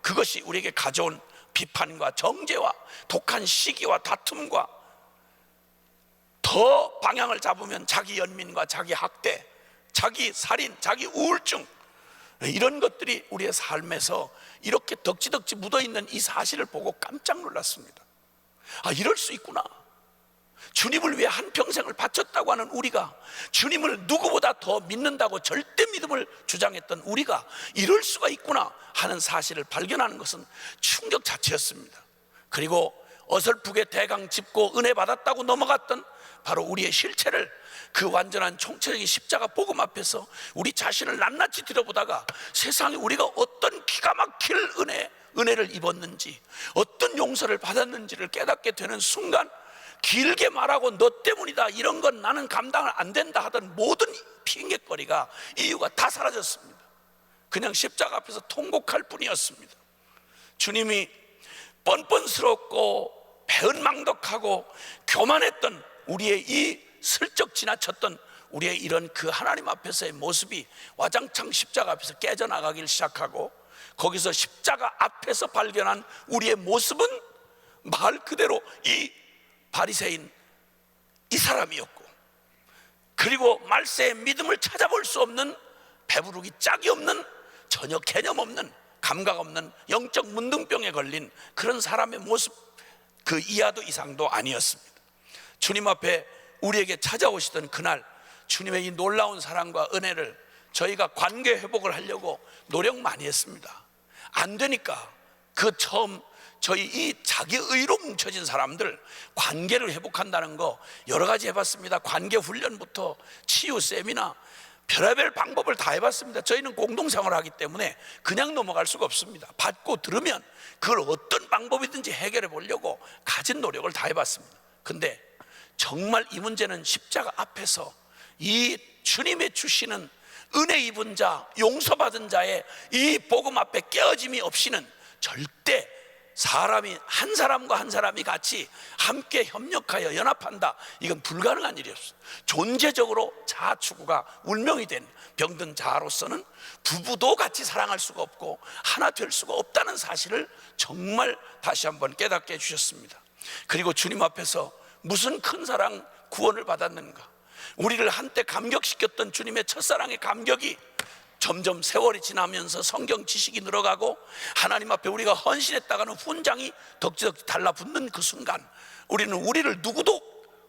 그것이 우리에게 가져온 비판과 정죄와 독한 시기와 다툼과 더 방향을 잡으면 자기 연민과 자기 학대, 자기 살인, 자기 우울증, 이런 것들이 우리의 삶에서 이렇게 덕지덕지 묻어있는 이 사실을 보고 깜짝 놀랐습니다. 이럴 수 있구나. 주님을 위해 한평생을 바쳤다고 하는 우리가, 주님을 누구보다 더 믿는다고 절대 믿음을 주장했던 우리가 이럴 수가 있구나 하는 사실을 발견하는 것은 충격 자체였습니다. 그리고 어설프게 대강 짚고 은혜 받았다고 넘어갔던 바로 우리의 실체를 그 완전한 총체적인 십자가 복음 앞에서 우리 자신을 낱낱이 들여보다가 세상에 우리가 어떤 기가 막힐 은혜를 입었는지, 어떤 용서를 받았는지를 깨닫게 되는 순간, 길게 말하고 너 때문이다, 이런 건 나는 감당을 안 된다 하던 모든 핑계거리가, 이유가 다 사라졌습니다. 그냥 십자가 앞에서 통곡할 뿐이었습니다. 주님이 뻔뻔스럽고 배은망덕하고 교만했던 우리의 이 슬쩍 지나쳤던 우리의 이런 그 하나님 앞에서의 모습이 와장창 십자가 앞에서 깨져나가길 시작하고, 거기서 십자가 앞에서 발견한 우리의 모습은 말 그대로 이 바리새인 이 사람이었고, 그리고 말세의 믿음을 찾아볼 수 없는, 배부르기 짝이 없는, 전혀 개념 없는, 감각 없는 영적 문둥병에 걸린 그런 사람의 모습, 그 이하도 이상도 아니었습니다. 주님 앞에 우리에게 찾아오시던 그날, 주님의 이 놀라운 사랑과 은혜를 저희가 관계 회복을 하려고 노력 많이 했습니다. 안 되니까 그 처음 저희 이 자기 의로 뭉쳐진 사람들 관계를 회복한다는 거 여러 가지 해봤습니다. 관계 훈련부터 치유 세미나 별의별 방법을 다 해봤습니다. 저희는 공동생활을 하기 때문에 그냥 넘어갈 수가 없습니다. 받고 들으면 그걸 어떤 방법이든지 해결해 보려고 가진 노력을 다 해봤습니다. 근데 정말 이 문제는 십자가 앞에서 이 주님의 주시는 은혜 입은 자, 용서받은 자의 이 복음 앞에 깨어짐이 없이는 절대 사람이 한 사람과 한 사람이 같이 함께 협력하여 연합한다, 이건 불가능한 일이었어요. 존재적으로 자아 추구가 운명이 된 병든 자아로서는 부부도 같이 사랑할 수가 없고 하나 될 수가 없다는 사실을 정말 다시 한번 깨닫게 해주셨습니다. 그리고 주님 앞에서 무슨 큰 사랑 구원을 받았는가, 우리를 한때 감격시켰던 주님의 첫사랑의 감격이 점점 세월이 지나면서 성경 지식이 늘어가고 하나님 앞에 우리가 헌신했다가는 훈장이 덕지덕지 달라붙는 그 순간, 우리는 우리를 누구도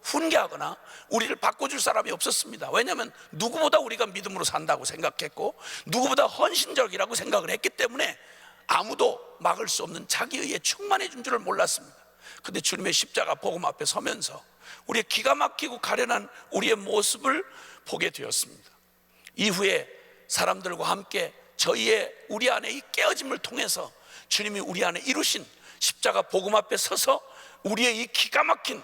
훈계하거나 우리를 바꿔줄 사람이 없었습니다. 왜냐하면 누구보다 우리가 믿음으로 산다고 생각했고 누구보다 헌신적이라고 생각을 했기 때문에 아무도 막을 수 없는 자기의에 충만해진 줄을 몰랐습니다. 근데 주님의 십자가 복음 앞에 서면서 우리의 기가 막히고 가련한 우리의 모습을 보게 되었습니다. 이후에 사람들과 함께 우리 안에 이 깨어짐을 통해서 주님이 우리 안에 이루신 십자가 복음 앞에 서서 우리의 이 기가 막힌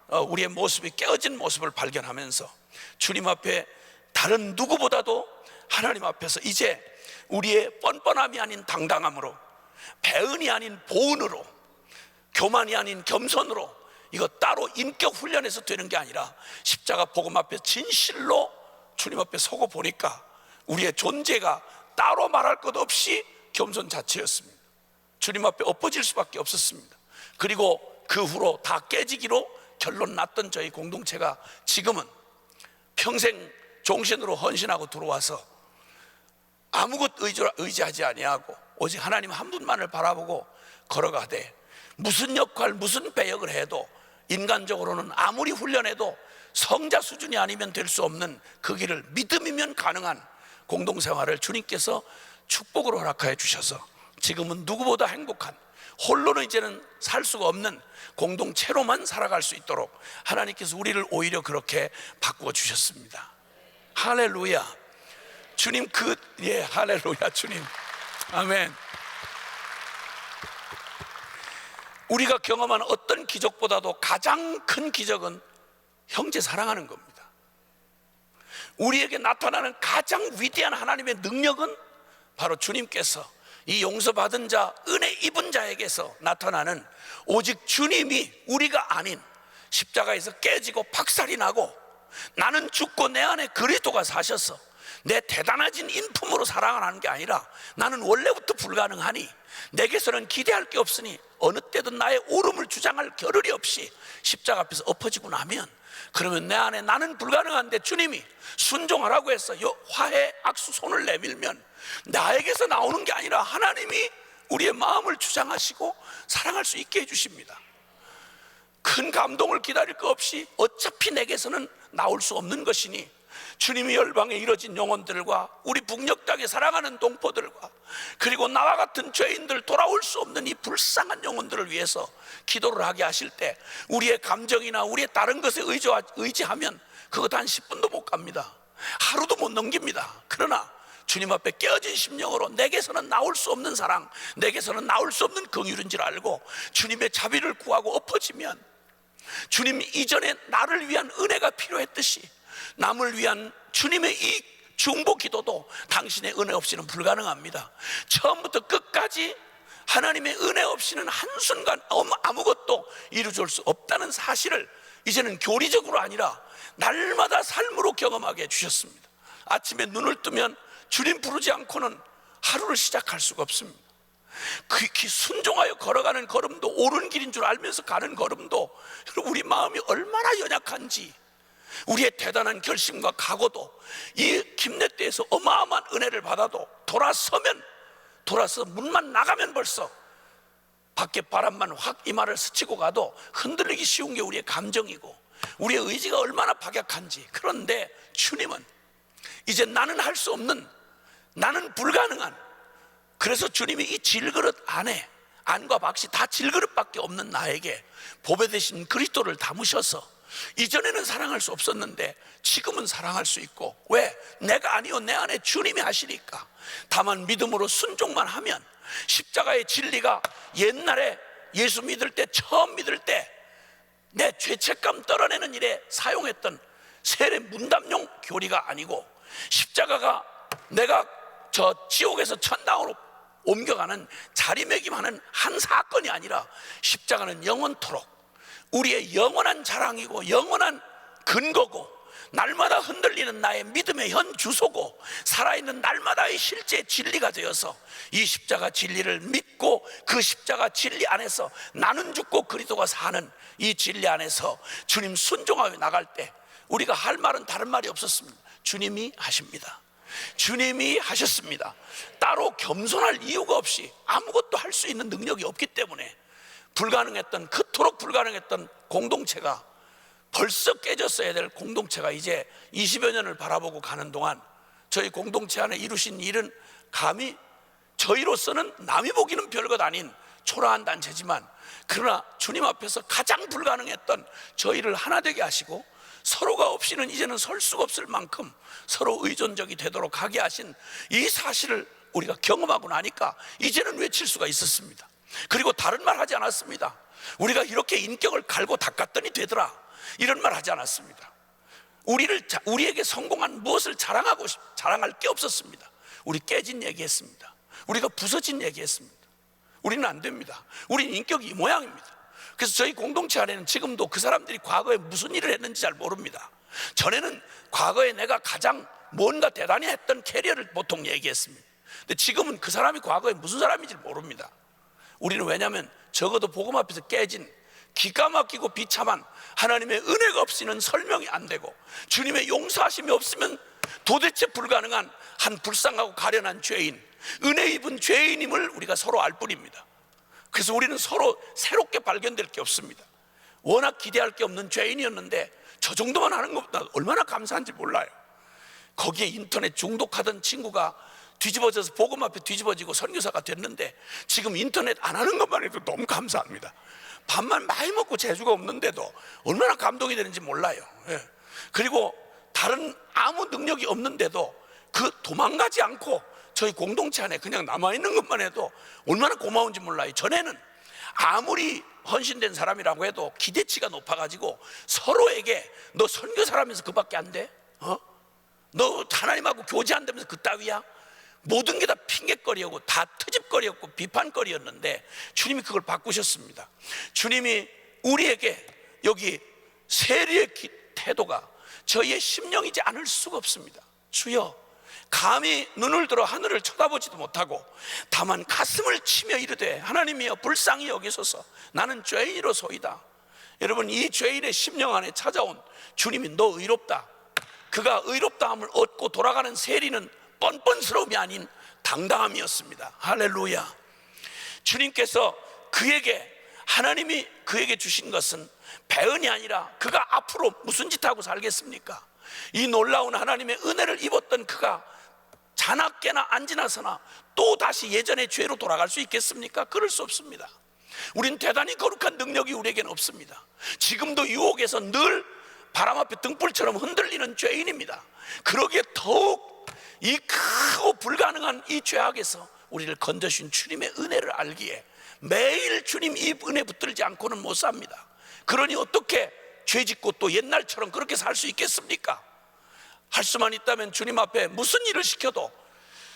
우리의 모습이 깨어진 모습을 발견하면서 주님 앞에 다른 누구보다도 하나님 앞에서 이제 우리의 뻔뻔함이 아닌 당당함으로, 배은이 아닌 보은으로, 교만이 아닌 겸손으로, 이거 따로 인격 훈련해서 되는 게 아니라 십자가 복음 앞에 진실로 주님 앞에 서고 보니까 우리의 존재가 따로 말할 것 없이 겸손 자체였습니다. 주님 앞에 엎어질 수밖에 없었습니다. 그리고 그 후로 다 깨지기로 결론 났던 저희 공동체가 지금은 평생 종신으로 헌신하고 들어와서 아무것 의지하지 아니하고 오직 하나님 한 분만을 바라보고 걸어가되, 무슨 역할 무슨 배역을 해도 인간적으로는 아무리 훈련해도 성자 수준이 아니면 될 수 없는 그 길을 믿음이면 가능한 공동생활을 주님께서 축복으로 허락하여 주셔서 지금은 누구보다 행복한, 홀로는 이제는 살 수가 없는 공동체로만 살아갈 수 있도록 하나님께서 우리를 오히려 그렇게 바꾸어 주셨습니다. 할렐루야. 주님 할렐루야. 주님, 아멘. 우리가 경험한 어떤 기적보다도 가장 큰 기적은 형제 사랑하는 겁니다. 우리에게 나타나는 가장 위대한 하나님의 능력은 바로 주님께서 이 용서받은 자, 은혜 입은 자에게서 나타나는, 오직 주님이 우리가 아닌 십자가에서 깨지고 박살이 나고 나는 죽고 내 안에 그리스도가 사셔서 내 대단하진 인품으로 사랑을 하는 게 아니라 나는 원래부터 불가능하니 내게서는 기대할 게 없으니 어느 때든 나의 옳음을 주장할 겨를이 없이 십자가 앞에서 엎어지고 나면, 그러면 내 안에 나는 불가능한데 주님이 순종하라고 해서 화해 악수 손을 내밀면 나에게서 나오는 게 아니라 하나님이 우리의 마음을 주장하시고 사랑할 수 있게 해주십니다. 큰 감동을 기다릴 것 없이 어차피 내게서는 나올 수 없는 것이니 주님이 열방에 이뤄진 영혼들과 우리 북녘 땅에 사랑하는 동포들과 그리고 나와 같은 죄인들, 돌아올 수 없는 이 불쌍한 영혼들을 위해서 기도를 하게 하실 때 우리의 감정이나 우리의 다른 것에 의지하면 그것 한 10분도 못 갑니다. 하루도 못 넘깁니다. 그러나 주님 앞에 깨어진 심령으로 내게서는 나올 수 없는 사랑, 내게서는 나올 수 없는 긍휼인 줄 알고 주님의 자비를 구하고 엎어지면, 주님 이전에 나를 위한 은혜가 필요했듯이 남을 위한 주님의 이 중보 기도도 당신의 은혜 없이는 불가능합니다. 처음부터 끝까지 하나님의 은혜 없이는 한순간 아무것도 이루어질 수 없다는 사실을 이제는 교리적으로 아니라 날마다 삶으로 경험하게 해주셨습니다. 아침에 눈을 뜨면 주님 부르지 않고는 하루를 시작할 수가 없습니다. 그 순종하여 걸어가는 걸음도, 옳은 길인 줄 알면서 가는 걸음도, 우리 마음이 얼마나 연약한지, 우리의 대단한 결심과 각오도 이 김내대에서 어마어마한 은혜를 받아도 돌아서 문만 나가면 벌써 밖에 바람만 확 이마를 스치고 가도 흔들리기 쉬운 게 우리의 감정이고 우리의 의지가 얼마나 박약한지. 그런데 주님은 이제 나는 할 수 없는, 나는 불가능한, 그래서 주님이 이 질그릇 안에 안과 박씨 다 질그릇밖에 없는 나에게 보배 되신 그리스도를 담으셔서 이전에는 사랑할 수 없었는데 지금은 사랑할 수 있고, 왜? 내가 아니요 내 안에 주님이 하시니까. 다만 믿음으로 순종만 하면 십자가의 진리가 옛날에 예수 믿을 때, 처음 믿을 때 내 죄책감 떨어내는 일에 사용했던 세례 문답용 교리가 아니고, 십자가가 내가 저 지옥에서 천당으로 옮겨가는 자리매김하는 한 사건이 아니라, 십자가는 영원토록 우리의 영원한 자랑이고 영원한 근거고, 날마다 흔들리는 나의 믿음의 현 주소고, 살아있는 날마다의 실제 진리가 되어서 이 십자가 진리를 믿고 그 십자가 진리 안에서 나는 죽고 그리스도가 사는 이 진리 안에서 주님 순종하며 나갈 때 우리가 할 말은 다른 말이 없었습니다. 주님이 하십니다. 주님이 하셨습니다. 따로 겸손할 이유가 없이 아무것도 할 수 있는 능력이 없기 때문에 불가능했던, 그토록 불가능했던 공동체가, 벌써 깨졌어야 될 공동체가 이제 20여 년을 바라보고 가는 동안 저희 공동체 안에 이루신 일은 감히 저희로서는 남이 보기는 별것 아닌 초라한 단체지만, 그러나 주님 앞에서 가장 불가능했던 저희를 하나 되게 하시고, 서로가 없이는 이제는 설 수가 없을 만큼 서로 의존적이 되도록 하게 하신 이 사실을 우리가 경험하고 나니까 이제는 외칠 수가 있었습니다. 그리고 다른 말 하지 않았습니다. 우리가 이렇게 인격을 갈고 닦았더니 되더라, 이런 말 하지 않았습니다. 우리에게 성공한 무엇을 자랑할 게 없었습니다. 우리 깨진 얘기했습니다. 우리가 부서진 얘기했습니다. 우리는 안 됩니다. 우리는 인격이 이 모양입니다. 그래서 저희 공동체 안에는 지금도 그 사람들이 과거에 무슨 일을 했는지 잘 모릅니다. 전에는 과거에 내가 가장 뭔가 대단히 했던 캐리어를 보통 얘기했습니다. 근데 지금은 그 사람이 과거에 무슨 사람인지 모릅니다. 우리는 왜냐하면 적어도 복음 앞에서 깨진, 기가 막히고 비참한 하나님의 은혜가 없이는 설명이 안 되고, 주님의 용서하심이 없으면 도대체 불가능한 한 불쌍하고 가련한 죄인, 은혜 입은 죄인임을 우리가 서로 알 뿐입니다. 그래서 우리는 서로 새롭게 발견될 게 없습니다. 워낙 기대할 게 없는 죄인이었는데 저 정도만 하는 것보다 얼마나 감사한지 몰라요. 거기에 인터넷 중독하던 친구가 뒤집어져서 복음 앞에 뒤집어지고 선교사가 됐는데, 지금 인터넷 안 하는 것만 해도 너무 감사합니다. 밥만 많이 먹고 재주가 없는데도 얼마나 감동이 되는지 몰라요. 그리고 다른 아무 능력이 없는데도 그 도망가지 않고 저희 공동체 안에 그냥 남아있는 것만 해도 얼마나 고마운지 몰라요. 전에는 아무리 헌신된 사람이라고 해도 기대치가 높아가지고 서로에게 너 선교사라면서 그밖에 안 돼? 너 하나님하고 교제한다면서 그따위야? 모든 게 다 핑계거리였고 다 트집거리였고 비판거리였는데, 주님이 그걸 바꾸셨습니다. 주님이 우리에게 여기 세리의 태도가 저희의 심령이지 않을 수가 없습니다. 주여, 감히 눈을 들어 하늘을 쳐다보지도 못하고 다만 가슴을 치며 이르되, 하나님이여 불쌍히 여기소서, 나는 죄인이로소이다. 여러분, 이 죄인의 심령 안에 찾아온 주님이 너 의롭다, 그가 의롭다함을 얻고 돌아가는 세리는 뻔뻔스러움이 아닌 당당함이었습니다. 할렐루야. 주님께서 하나님이 그에게 주신 것은 배은이 아니라 그가 앞으로 무슨 짓 하고 살겠습니까? 이 놀라운 하나님의 은혜를 입었던 그가 자나깨나 안 지나서나 또 다시 예전의 죄로 돌아갈 수 있겠습니까? 그럴 수 없습니다. 우린 대단히 거룩한 능력이 우리에게는 없습니다. 지금도 유혹에서 늘 바람 앞에 등불처럼 흔들리는 죄인입니다. 그러기에 더욱 이 크고 불가능한 이 죄악에서 우리를 건져주신 주님의 은혜를 알기에 매일 주님 이 은혜 붙들지 않고는 못 삽니다. 그러니 어떻게 죄짓고 또 옛날처럼 그렇게 살 수 있겠습니까? 할 수만 있다면 주님 앞에 무슨 일을 시켜도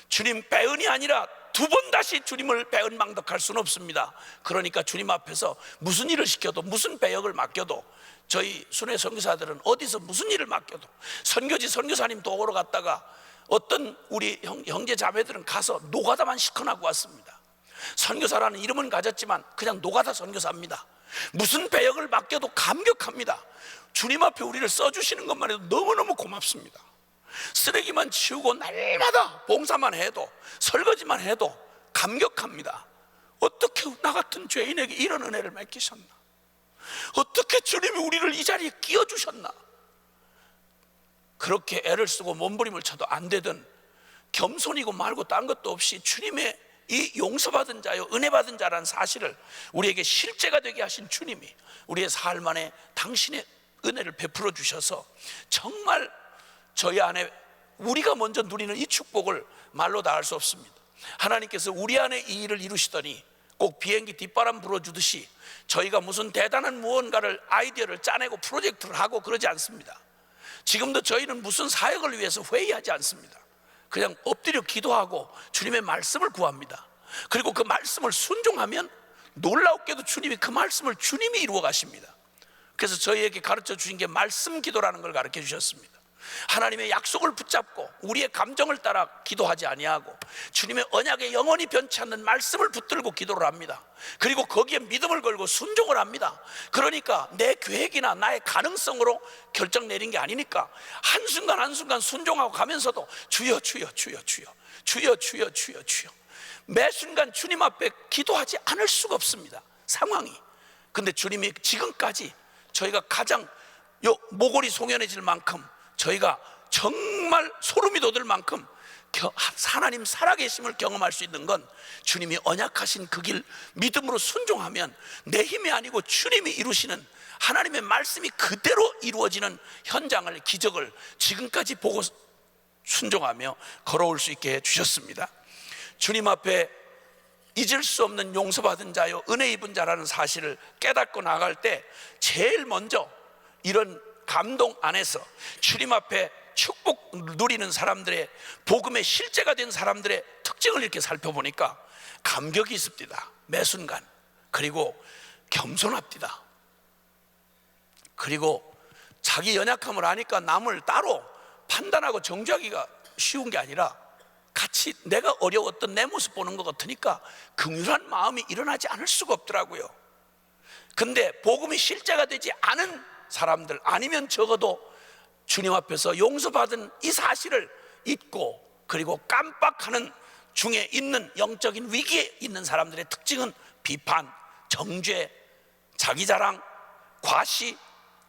주님 배은이 아니라 두 번 다시 주님을 배은망덕할 수는 없습니다. 그러니까 주님 앞에서 무슨 일을 시켜도, 무슨 배역을 맡겨도, 저희 순회 선교사들은 어디서 무슨 일을 맡겨도, 선교지 선교사님 도우러 갔다가 어떤 우리 형제 자매들은 가서 노가다만 시커나고 왔습니다. 선교사라는 이름은 가졌지만 그냥 노가다 선교사입니다. 무슨 배역을 맡겨도 감격합니다. 주님 앞에 우리를 써주시는 것만 해도 너무너무 고맙습니다. 쓰레기만 치우고 날마다 봉사만 해도, 설거지만 해도 감격합니다. 어떻게 나 같은 죄인에게 이런 은혜를 맡기셨나? 어떻게 주님이 우리를 이 자리에 끼워주셨나? 그렇게 애를 쓰고 몸부림을 쳐도 안 되던, 겸손이고 말고 딴 것도 없이 주님의 이 용서받은 자요 은혜 받은 자라는 사실을 우리에게 실제가 되게 하신 주님이 우리의 삶 안에 당신의 은혜를 베풀어 주셔서 정말 저희 안에 우리가 먼저 누리는 이 축복을 말로 다 할 수 없습니다. 하나님께서 우리 안에 이 일을 이루시더니 꼭 비행기 뒷바람 불어주듯이 저희가 무슨 대단한 무언가를 아이디어를 짜내고 프로젝트를 하고 그러지 않습니다. 지금도 저희는 무슨 사역을 위해서 회의하지 않습니다. 그냥 엎드려 기도하고 주님의 말씀을 구합니다. 그리고 그 말씀을 순종하면 놀랍게도 주님이 그 말씀을 주님이 이루어 가십니다. 그래서 저희에게 가르쳐 주신 게 말씀 기도라는 걸 가르쳐 주셨습니다. 하나님의 약속을 붙잡고 우리의 감정을 따라 기도하지 아니하고 주님의 언약에 영원히 변치 않는 말씀을 붙들고 기도를 합니다. 그리고 거기에 믿음을 걸고 순종을 합니다. 그러니까 내 계획이나 나의 가능성으로 결정 내린 게 아니니까 한순간 한순간 순종하고 가면서도 주여 주여 주여 주여 주여 주여 주여 주여 매 순간 주님 앞에 기도하지 않을 수가 없습니다. 상황이. 근데 주님이 지금까지 저희가 가장 모골이 송연해질 만큼 저희가 정말 소름이 돋을 만큼 하나님 살아계심을 경험할 수 있는 건 주님이 언약하신 그 길 믿음으로 순종하면 내 힘이 아니고 주님이 이루시는 하나님의 말씀이 그대로 이루어지는 현장을, 기적을 지금까지 보고 순종하며 걸어올 수 있게 해주셨습니다. 주님 앞에 잊을 수 없는 용서받은 자요 은혜 입은 자라는 사실을 깨닫고 나갈 때 제일 먼저 이런 감동 안에서 주님 앞에 축복 누리는 사람들의 복음의 실제가 된 사람들의 특징을 이렇게 살펴보니까 감격이 있습니다. 매 순간. 그리고 겸손합니다. 그리고 자기 연약함을 아니까 남을 따로 판단하고 정죄하기가 쉬운 게 아니라 같이 내가 어려웠던 내 모습 보는 것 같으니까 긍휼한 마음이 일어나지 않을 수가 없더라고요. 근데 복음이 실제가 되지 않은 사람들 아니면 적어도 주님 앞에서 용서받은 이 사실을 잊고 그리고 깜빡하는 중에 있는 영적인 위기에 있는 사람들의 특징은 비판, 정죄, 자기 자랑, 과시,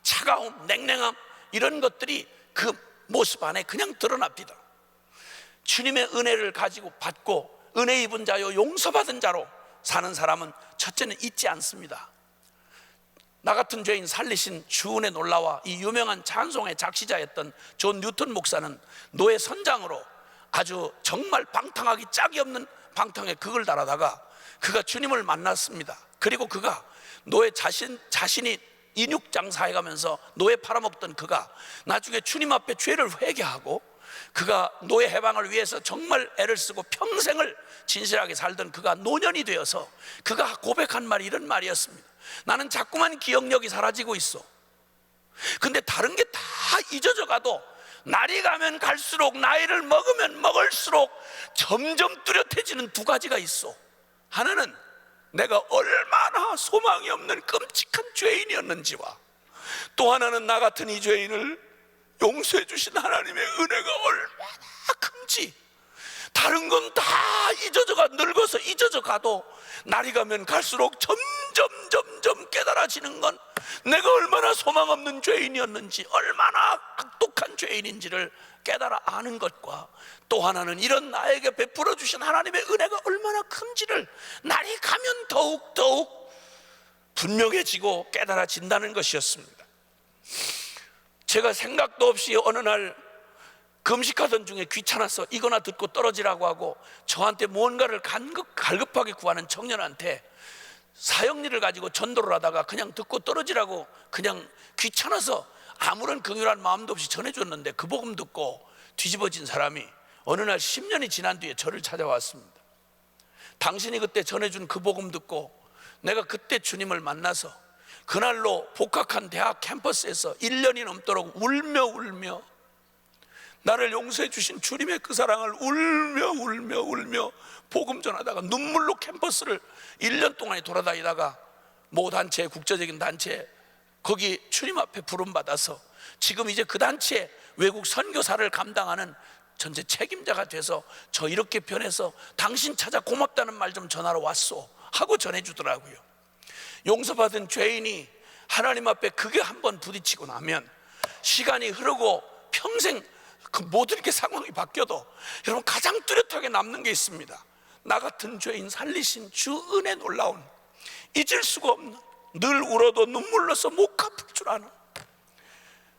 차가움, 냉랭함 이런 것들이 그 모습 안에 그냥 드러납니다. 주님의 은혜를 가지고 받고 은혜 입은 자요 용서받은 자로 사는 사람은 첫째는 잊지 않습니다. 나 같은 죄인 살리신 주은혜 놀라와 이 유명한 찬송의 작시자였던 존 뉴턴 목사는 노예 선장으로 아주 정말 방탕하기 짝이 없는 방탕에 극을 달아다가 그가 주님을 만났습니다. 그리고 그가 노예 자신이 인육 장사해가면서 노예 팔아먹던 그가 나중에 주님 앞에 죄를 회개하고 그가 노예 해방을 위해서 정말 애를 쓰고 평생을 진실하게 살던 그가 노년이 되어서 그가 고백한 말이 이런 말이었습니다. 나는 자꾸만 기억력이 사라지고 있어. 근데 다른 게 다 잊어져 가도 날이 가면 갈수록 나이를 먹으면 먹을수록 점점 뚜렷해지는 두 가지가 있어. 하나는 내가 얼마나 소망이 없는 끔찍한 죄인이었는지와 또 하나는 나 같은 이 죄인을 용서해 주신 하나님의 은혜가 얼마나 큰지. 다른 건 다 잊어져가 늙어서 잊어져 가도 날이 가면 갈수록 점점 깨달아지는 건 내가 얼마나 소망 없는 죄인이었는지 얼마나 악독한 죄인인지를 깨달아 아는 것과 또 하나는 이런 나에게 베풀어 주신 하나님의 은혜가 얼마나 큰지를 날이 가면 더욱 분명해지고 깨달아진다는 것이었습니다. 제가 생각도 없이 어느 날 금식하던 중에 귀찮아서 이거나 듣고 떨어지라고 하고 저한테 무언가를 갈급하게 구하는 청년한테 사역일을 가지고 전도를 하다가 그냥 듣고 떨어지라고 그냥 귀찮아서 아무런 긍휼한 마음도 없이 전해줬는데 그 복음 듣고 뒤집어진 사람이 어느 날 10년이 지난 뒤에 저를 찾아왔습니다. 당신이 그때 전해준 그 복음 듣고 내가 그때 주님을 만나서 그날로 복학한 대학 캠퍼스에서 1년이 넘도록 울며 나를 용서해 주신 주님의 그 사랑을 울며 복음 전하다가 눈물로 캠퍼스를 1년 동안에 돌아다니다가 모 단체, 국제적인 단체 거기 주님 앞에 부름받아서 지금 이제 그 단체에 외국 선교사를 감당하는 전체 책임자가 돼서 저 이렇게 변해서 당신 찾아 고맙다는 말 좀 전하러 왔소 하고 전해주더라고요. 용서받은 죄인이 하나님 앞에 그게 한번 부딪히고 나면 시간이 흐르고 평생 그 모든 게 상황이 바뀌어도 여러분 가장 뚜렷하게 남는 게 있습니다. 나 같은 죄인 살리신 주 은혜 놀라운, 잊을 수가 없는, 늘 울어도 눈물로서 못 갚을 줄 아는,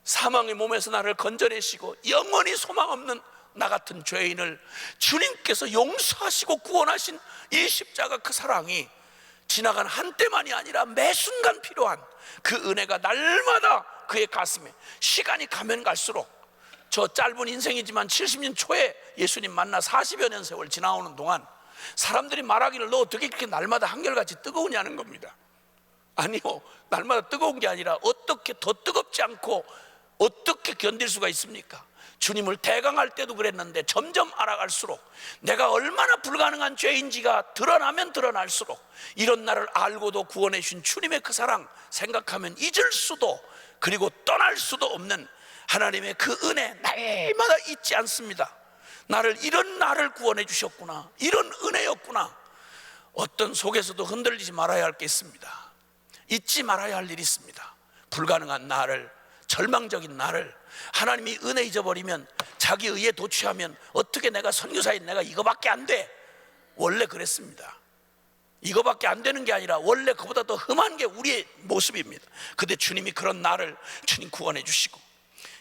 사망의 몸에서 나를 건져내시고 영원히 소망 없는 나 같은 죄인을 주님께서 용서하시고 구원하신 이 십자가 그 사랑이 지나간 한때만이 아니라 매 순간 필요한 그 은혜가 날마다 그의 가슴에, 시간이 가면 갈수록, 저 짧은 인생이지만 70년 초에 예수님 만나 40여 년 세월 지나오는 동안 사람들이 말하기를 너 어떻게 그렇게 날마다 한결같이 뜨거우냐는 겁니다. 아니요, 날마다 뜨거운 게 아니라 어떻게 더 뜨겁지 않고 어떻게 견딜 수가 있습니까? 주님을 대강할 때도 그랬는데 점점 알아갈수록 내가 얼마나 불가능한 죄인지가 드러나면 드러날수록 이런 나를 알고도 구원해 주신 주님의 그 사랑 생각하면 잊을 수도, 그리고 떠날 수도 없는 하나님의 그 은혜 날마다 잊지 않습니다. 이런 나를 구원해 주셨구나, 이런 은혜였구나. 어떤 속에서도 흔들리지 말아야 할 게 있습니다. 잊지 말아야 할 일이 있습니다. 불가능한 나를, 절망적인 나를 하나님이 은혜 잊어버리면, 자기 의에 도취하면 어떻게 내가 선교사인 내가 이거밖에 안 돼, 원래 그랬습니다. 이거밖에 안 되는 게 아니라 원래 그보다 더 흠한 게 우리의 모습입니다. 근데 주님이 그런 나를 주님 구원해 주시고,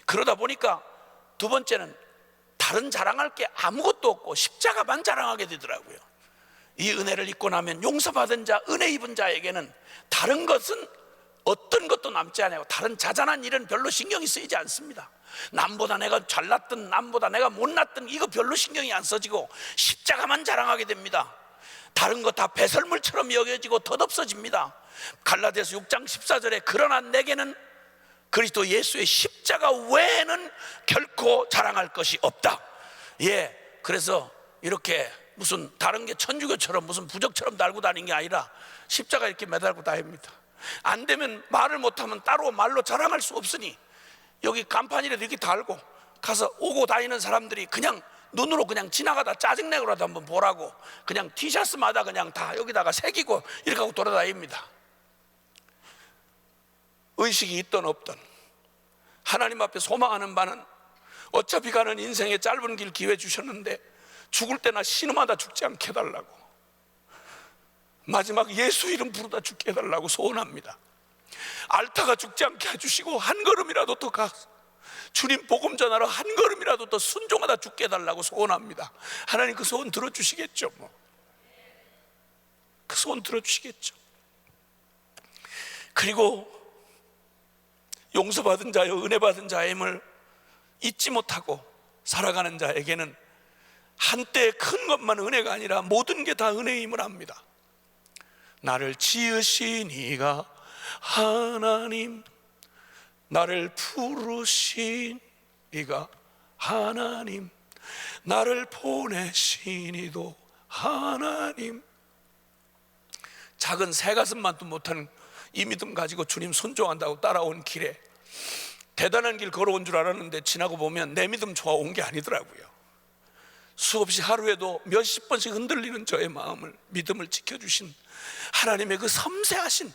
그러다 보니까 두 번째는 다른 자랑할 게 아무것도 없고 십자가만 자랑하게 되더라고요. 이 은혜를 입고 나면 용서받은 자, 은혜 입은 자에게는 다른 것은 어떤 것도 남지 않아요. 다른 자잘한 일은 별로 신경이 쓰이지 않습니다. 남보다 내가 잘났든 남보다 내가 못났든 이거 별로 신경이 안 써지고 십자가만 자랑하게 됩니다. 다른 거 다 배설물처럼 여겨지고 덧없어집니다. 갈라디아서 6장 14절에 그러나 내게는 그리스도 예수의 십자가 외에는 결코 자랑할 것이 없다. 그래서 이렇게 무슨 다른 게 천주교처럼 무슨 부적처럼 달고 다니는 게 아니라 십자가 이렇게 매달고 다닙니다. 안 되면 말을 못하면 따로 말로 자랑할 수 없으니 여기 간판이라도 이렇게 달고 가서 오고 다니는 사람들이 그냥 눈으로 그냥 지나가다 짜증내고라도 한번 보라고 그냥 티셔츠마다 그냥 다 여기다가 새기고 이렇게 하고 돌아다닙니다. 의식이 있든 없든 하나님 앞에 소망하는 바는 어차피 가는 인생의 짧은 길 기회 주셨는데 죽을 때나 신음하다 죽지 않게 해달라고, 마지막 예수 이름 부르다 죽게 해달라고 소원합니다. 앓다가 죽지 않게 해주시고 한 걸음이라도 더 가서 주님 복음 전하러 한 걸음이라도 더 순종하다 죽게 해달라고 소원합니다. 하나님 그 소원 들어주시겠죠. 그 소원 들어주시겠죠. 그리고 용서받은 자요 은혜 받은 자임을 잊지 못하고 살아가는 자에게는 한때 큰 것만 은혜가 아니라 모든 게 다 은혜임을 압니다. 나를 지으신 이가 하나님, 나를 부르신 이가 하나님, 나를 보내신 이도 하나님. 작은 새 가슴만도 못한 이 믿음 가지고 주님 순종한다고 따라온 길에 대단한 길 걸어온 줄 알았는데 지나고 보면 내 믿음 좋아온 게 아니더라고요. 수없이 하루에도 몇십 번씩 흔들리는 저의 마음을, 믿음을 지켜주신 하나님의 그 섬세하신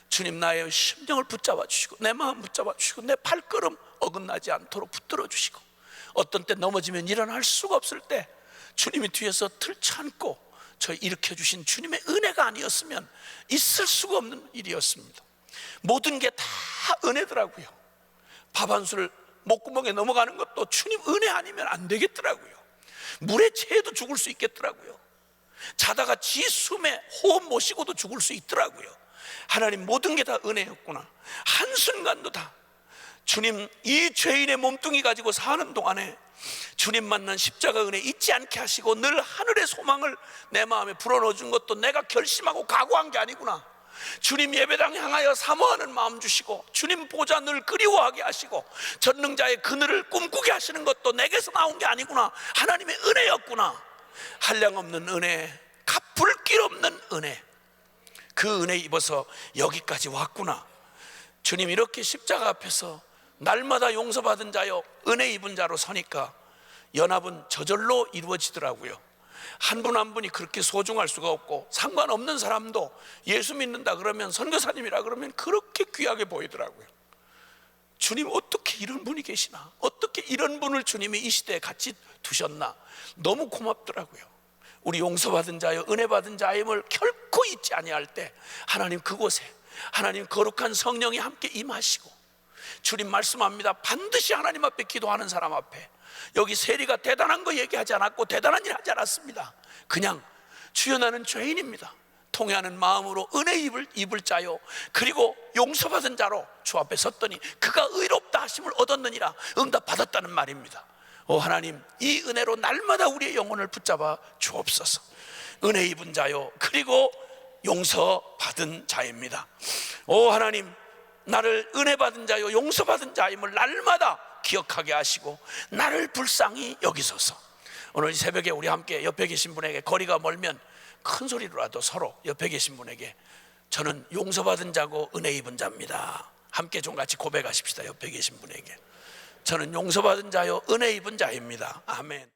주님, 나의 심령을 붙잡아 주시고 내 마음 붙잡아 주시고 내 발걸음 어긋나지 않도록 붙들어 주시고, 어떤 때 넘어지면 일어날 수가 없을 때 주님이 뒤에서 들쳐안고 저 일으켜 주신 주님의 은혜가 아니었으면 있을 수가 없는 일이었습니다. 모든 게 다 은혜더라고요. 밥 한 술 목구멍에 넘어가는 것도 주님 은혜 아니면 안 되겠더라고요. 물에 체해도 죽을 수 있겠더라고요. 자다가 지 숨에 호흡 못 쉬고도 죽을 수 있더라고요. 하나님 모든 게 다 은혜였구나. 한순간도 다 주님 이 죄인의 몸뚱이 가지고 사는 동안에 주님 만난 십자가 은혜 잊지 않게 하시고 늘 하늘의 소망을 내 마음에 불어넣어 준 것도 내가 결심하고 각오한 게 아니구나. 주님 예배당 향하여 사모하는 마음 주시고 주님 보좌 늘 그리워하게 하시고 전능자의 그늘을 꿈꾸게 하시는 것도 내게서 나온 게 아니구나. 하나님의 은혜였구나. 한량없는 은혜, 갚을 길 없는 은혜, 그 은혜 입어서 여기까지 왔구나. 주님 이렇게 십자가 앞에서 날마다 용서받은 자요 은혜 입은 자로 서니까 연합은 저절로 이루어지더라고요. 한 분 한 분이 그렇게 소중할 수가 없고 상관없는 사람도 예수 믿는다 그러면, 선교사님이라 그러면 그렇게 귀하게 보이더라고요. 주님 어떻게 이런 분이 계시나, 어떻게 이런 분을 주님이 이 시대에 같이 두셨나, 너무 고맙더라고요. 우리 용서받은 자요 은혜 받은 자임을 결코 잊지 아니할 때 하나님 그곳에 하나님 거룩한 성령이 함께 임하시고, 주님 말씀합니다. 반드시 하나님 앞에 기도하는 사람 앞에, 여기 세리가 대단한 거 얘기하지 않았고 대단한 일 하지 않았습니다. 그냥 주여 나는 죄인입니다, 통회하는 마음으로 은혜 입을 자요 그리고 용서받은 자로 주 앞에 섰더니 그가 의롭다 하심을 얻었느니라 응답받았다는 말입니다. 하나님, 이 은혜로 날마다 우리의 영혼을 붙잡아 주옵소서. 은혜 입은 자요 그리고 용서받은 자입니다. 하나님, 나를 은혜 받은 자요 용서받은 자임을 날마다 기억하게 하시고 나를 불쌍히 여기소서. 오늘 새벽에 우리 함께 옆에 계신 분에게, 거리가 멀면 큰 소리로라도 서로 옆에 계신 분에게 저는 용서받은 자고 은혜 입은 자입니다, 함께 좀 같이 고백하십시다. 옆에 계신 분에게 저는 용서받은 자요 은혜 입은 자입니다. 아멘.